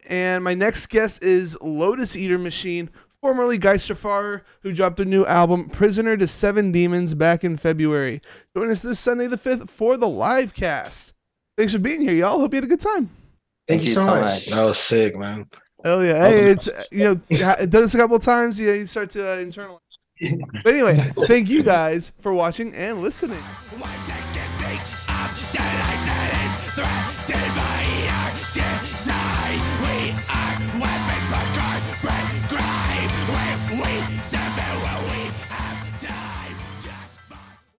B: And my next guest is Lotus Eater Machine, formerly Geisterfahrer, who dropped their new album, Prisoner to Seven Demons, back in February. Join us this Sunday the 5th for the live cast. Thanks for being here, y'all. Hope you had a good time.
D: Thank you so much.
A: That was sick, man.
B: Hell yeah. Hey, it's, it does this a couple of times, you start to internalize. But anyway, thank you guys for watching and listening.